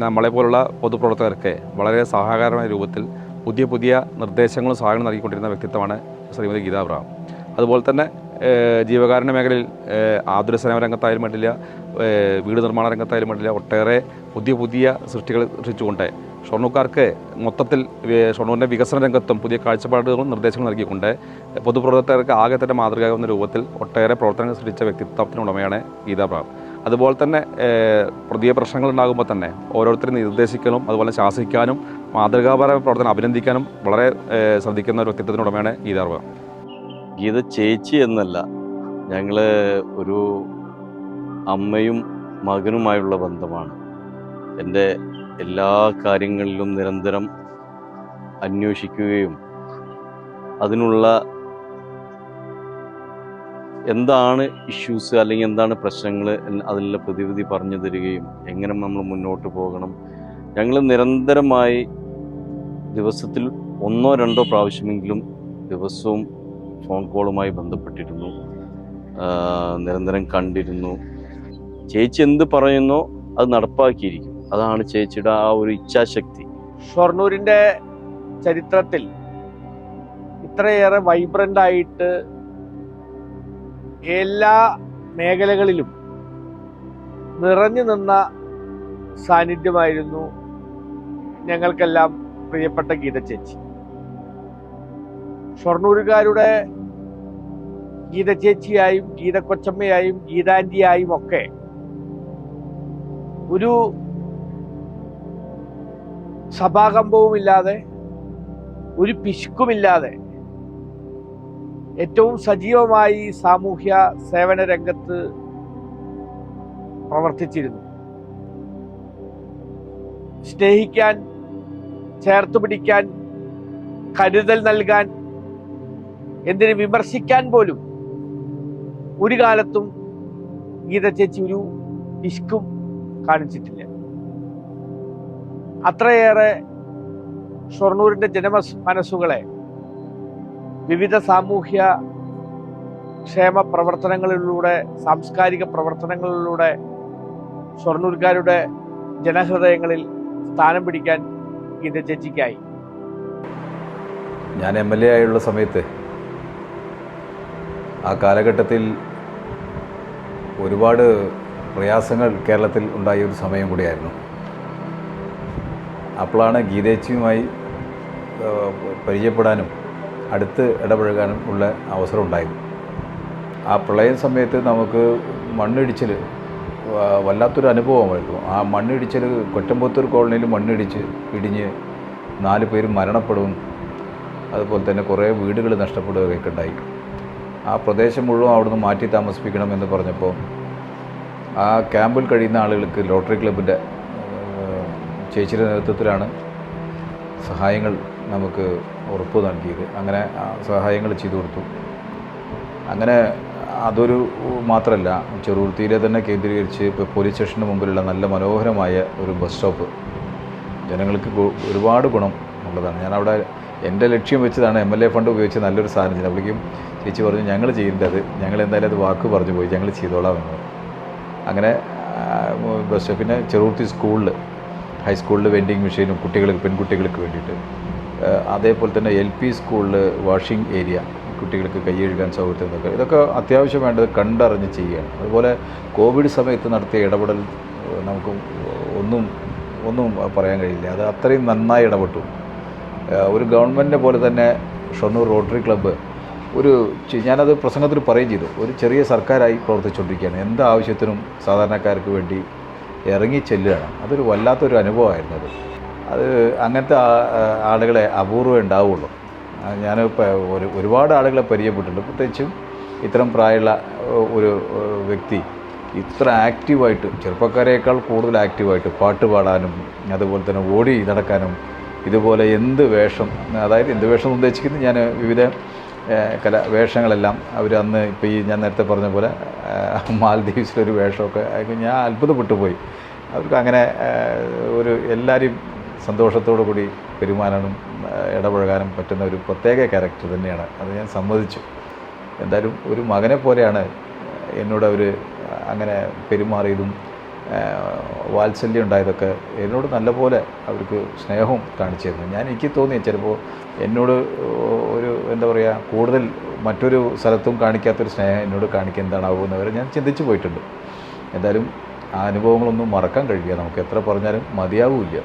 നമ്മളെപ്പോലുള്ള പൊതുപ്രവർത്തകർക്ക് വളരെ സഹായകരമായ രൂപത്തിൽ പുതിയ നിർദ്ദേശങ്ങളും സഹായങ്ങളും നൽകിക്കൊണ്ടിരുന്ന വ്യക്തിത്വമാണ് ശ്രീമതി ഗീത അബ്രഹാം. അതുപോലെ തന്നെ ജീവകാരുണ്യ മേഖലയിൽ ആതുര സേവന രംഗത്തായാലും വേണ്ടില്ല, വീട് നിർമ്മാണ രംഗത്തായാലും വേണ്ടില്ല, ഒട്ടേറെ പുതിയ പുതിയ സൃഷ്ടികൾ സൃഷ്ടിച്ചുകൊണ്ട് ഷൊർണൂർക്കാർക്ക് മൊത്തത്തിൽ ഷൊർണൂരിൻ്റെ വികസന രംഗത്തും പുതിയ കാഴ്ചപ്പാടുകളും നിർദ്ദേശങ്ങളും നൽകിക്കൊണ്ട് പൊതുപ്രവർത്തകർക്ക് ആകെ തന്നെ മാതൃകയാകുന്ന രൂപത്തിൽ ഒട്ടേറെ പ്രവർത്തനങ്ങൾ സൃഷ്ടിച്ച വ്യക്തിത്വത്തിനുടമയാണ് ഗീതാ ബ്രാർ. അതുപോലെ തന്നെ പുതിയ പ്രശ്നങ്ങൾ ഉണ്ടാകുമ്പോൾ തന്നെ ഓരോരുത്തരും നിർദ്ദേശിക്കാനും അതുപോലെ ശാസിക്കാനും മാതൃകാപരമായ പ്രവർത്തനം അഭിനന്ദിക്കാനും വളരെ ശ്രദ്ധിക്കുന്ന ഒരു വ്യക്തിത്വത്തിനുടമയാണ് ഗീതാ ബ്രാർ. ഗീത ചേച്ചി എന്നല്ല, ഞങ്ങൾ ഒരു അമ്മയും മകനുമായുള്ള ബന്ധമാണ്. എൻ്റെ എല്ലാ കാര്യങ്ങളിലും നിരന്തരം അന്വേഷിക്കുകയും അതിനുള്ള എന്താണ് ഇഷ്യൂസ് അല്ലെങ്കിൽ എന്താണ് പ്രശ്നങ്ങൾ അതിലുള്ള പ്രതിവിധി പറഞ്ഞു തരികയും എങ്ങനെ നമ്മൾ മുന്നോട്ട് പോകണം. ഞങ്ങൾ നിരന്തരമായി ദിവസത്തിൽ 1-2 പ്രാവശ്യമെങ്കിലും ദിവസവും ഫോൺ കോളുമായി ബന്ധപ്പെട്ടിരുന്നു, നിരന്തരം കണ്ടിരുന്നു. ചേച്ചി എന്ത് പറയുന്നോ അത് നടപ്പാക്കിയിരിക്കും. അതാണ് ചേച്ചിയുടെ ആ ഒരു ഇച്ഛാശക്തി. ഷൊർണൂരിൻ്റെ ചരിത്രത്തിൽ ഇത്രയേറെ വൈബ്രൻ്റ് ആയിട്ട് എല്ലാ മേഖലകളിലും നിറഞ്ഞു നിന്ന സാന്നിധ്യമായിരുന്നു ഞങ്ങൾക്കെല്ലാം പ്രിയപ്പെട്ട ഗീത ചേച്ചി. ഷൊർണൂരുകാരുടെ ഗീത ചേച്ചിയായും ഗീത കൊച്ചമ്മയായും ഗീതാൻറ്റിയായും ഒക്കെ ഒരു സഭാകമ്പവുമില്ലാതെ ഒരു പിശുക്കുമില്ലാതെ ഏറ്റവും സജീവമായി സാമൂഹ്യ സേവന രംഗത്ത് പ്രവർത്തിച്ചിരുന്നു. സ്നേഹിക്കാൻ, ചേർത്ത് പിടിക്കാൻ, കരുതൽ നൽകാൻ, എന്തിന് വിമർശിക്കാൻ പോലും ഒരു കാലത്തും ഗീത ചേച്ചി ഒരു പിശുക്കും കാണിച്ചിട്ടില്ല. അത്രയേറെ ഷൊർണൂരിൻ്റെ മനസ്സുകളെ വിവിധ സാമൂഹ്യ ക്ഷേമ പ്രവർത്തനങ്ങളിലൂടെ, സാംസ്കാരിക പ്രവർത്തനങ്ങളിലൂടെ ഷൊർണൂർക്കാരുടെ ജനഹൃദയങ്ങളിൽ സ്ഥാനം പിടിക്കാൻ ഗീത ചേച്ചിക്കായി. ഞാൻ MLA ആയുള്ള സമയത്ത് ആ കാലഘട്ടത്തിൽ ഒരുപാട് പ്രയാസങ്ങൾ കേരളത്തിൽ ഉണ്ടായ ഒരു സമയം കൂടിയായിരുന്നു. അപ്പോഴാണ് ഗീതേച്ചിയുമായി പരിചയപ്പെടാനും അടുത്ത് ഇടപഴകാനും ഉള്ള അവസരം ഉണ്ടായത്. ആ പ്രളയ സമയത്ത് നമുക്ക് മണ്ണിടിച്ചിൽ വല്ലാത്തൊരു അനുഭവമായിരുന്നു. ആ മണ്ണിടിച്ചിൽ കൊറ്റമ്പത്തൂർ കോളനിയിൽ മണ്ണിടിച്ച് ഇടിഞ്ഞ് 4 പേര് മരണപ്പെടും, അതുപോലെ തന്നെ കുറേ വീടുകൾ നഷ്ടപ്പെടുകയൊക്കെ ഉണ്ടായി. ആ പ്രദേശം മുഴുവൻ അവിടുന്ന് മാറ്റി താമസിപ്പിക്കണമെന്ന് പറഞ്ഞപ്പോൾ ആ ക്യാമ്പിൽ കഴിയുന്ന ആളുകൾക്ക് ലോട്ടറി ക്ലബിൻ്റെ ചേച്ചിയുടെ നേതൃത്വത്തിലാണ് സഹായങ്ങൾ നമുക്ക് ഉറപ്പ് നൽകിയത്. അങ്ങനെ സഹായങ്ങൾ ചെയ്തു കൊടുത്തു. അങ്ങനെ അതൊരു മാത്രമല്ല, ചെറുതുരുത്തിയിലെ തന്നെ കേന്ദ്രീകരിച്ച് ഇപ്പോൾ പോലീസ് സ്റ്റേഷന് മുമ്പിലുള്ള നല്ല മനോഹരമായ ഒരു ബസ് സ്റ്റോപ്പ് ജനങ്ങൾക്ക് ഒരുപാട് ഗുണം ഉള്ളതാണ്. ഞാനവിടെ എൻ്റെ ലക്ഷ്യം വെച്ചതാണ് MLA ഫണ്ട് ഉപയോഗിച്ച് നല്ലൊരു സാധനം ചെയ്തത്. അപ്പോഴേക്കും ചേച്ചി പറഞ്ഞു ഞങ്ങൾ ചെയ്യേണ്ടത്, ഞങ്ങൾ എന്തായാലും അത് വാക്ക് പറഞ്ഞു പോയി, ഞങ്ങൾ ചെയ്തോളാം എന്ന്. അങ്ങനെ ബസ് സ്റ്റോപ്പിന് ചെറുതുരുത്തി സ്കൂളിൽ, ഹൈസ്കൂളിൽ വെൻഡിങ് മെഷീനും കുട്ടികൾക്ക്, പെൺകുട്ടികൾക്ക് വേണ്ടിയിട്ട്, അതേപോലെ തന്നെ LP സ്കൂളിൽ വാഷിംഗ് ഏരിയ, കുട്ടികൾക്ക് കൈ കഴുകാൻ സൗകര്യത്തിനൊക്കെ, ഇതൊക്കെ അത്യാവശ്യം വേണ്ടത് കണ്ടറിഞ്ഞ് ചെയ്യുകയാണ്. അതുപോലെ കോവിഡ് സമയത്ത് നടത്തിയ ഇടപെടൽ നമുക്ക് ഒന്നും പറയാൻ കഴിയില്ല. അത് അത്രയും നന്നായി ഇടപെട്ടു. ഒരു ഗവൺമെൻറ്റിനെ പോലെ തന്നെ ഷൊർണൂർ റോട്ടറി ക്ലബ്ബ് ഞാനത് പ്രസംഗത്തിൽ പറയുകയും ചെയ്തു, ഒരു ചെറിയ സർക്കാരായി പ്രവർത്തിച്ചുകൊണ്ടിരിക്കുകയാണ്. എന്താവശ്യത്തിനും സാധാരണക്കാർക്ക് വേണ്ടി ഇറങ്ങി ചെല്ലുകയാണ്. അതൊരു വല്ലാത്തൊരു അനുഭവമായിരുന്നു. അത് അങ്ങനത്തെ ആളുകളെ അപൂർവം ഉണ്ടാവുള്ളൂ. ഞാനിപ്പോൾ ഒരുപാട് ആളുകളെ പരിചയപ്പെട്ടിട്ടുണ്ട്. പ്രത്യേകിച്ചും ഇത്തരം പ്രായമുള്ള ഒരു വ്യക്തി ഇത്ര ആക്റ്റീവായിട്ട്, ചെറുപ്പക്കാരേക്കാൾ കൂടുതൽ ആക്റ്റീവായിട്ട് പാട്ട് പാടാനും അതുപോലെ തന്നെ ഓടി നടക്കാനും, ഇതുപോലെ എന്ത് വേഷം, അതായത് എന്ത് വേഷം ഉദ്ദേശിക്കുന്നത്, ഞാൻ വിവിധ വേഷങ്ങളെല്ലാം അവർ അന്ന് ഇപ്പോൾ ഞാൻ നേരത്തെ പറഞ്ഞ പോലെ മാൽദീവ്സിലൊരു വേഷമൊക്കെ ഞാൻ അത്ഭുതപ്പെട്ടു പോയി. അവർക്ക് അങ്ങനെ ഒരു എല്ലാവരെയും സന്തോഷത്തോടു കൂടി പെരുമാറാനും ഇടപഴകാനും പറ്റുന്ന ഒരു പ്രത്യേക ക്യാരക്ടർ തന്നെയാണ്. അത് ഞാൻ സമ്മതിച്ചു. എന്തായാലും ഒരു മകനെ പോലെയാണ് എന്നോട് അവർ അങ്ങനെ പെരുമാറിയതും വാത്സല്യം ഉണ്ടായതൊക്കെ. എന്നോട് നല്ലപോലെ അവർക്ക് സ്നേഹവും കാണിച്ചിരുന്നു. എനിക്ക് തോന്നി ചിലപ്പോൾ എന്നോട് ഒരു എന്താ പറയുക കൂടുതൽ മറ്റൊരു സ്ഥലത്തും കാണിക്കാത്തൊരു സ്നേഹം എന്നോട് കാണിക്കാൻ എന്താണാവുന്നവരെ ഞാൻ ചിന്തിച്ചു പോയിട്ടുണ്ട്. എന്തായാലും ആ അനുഭവങ്ങളൊന്നും മറക്കാൻ കഴിയില്ല, നമുക്ക് എത്ര പറഞ്ഞാലും മതിയാവില്ല.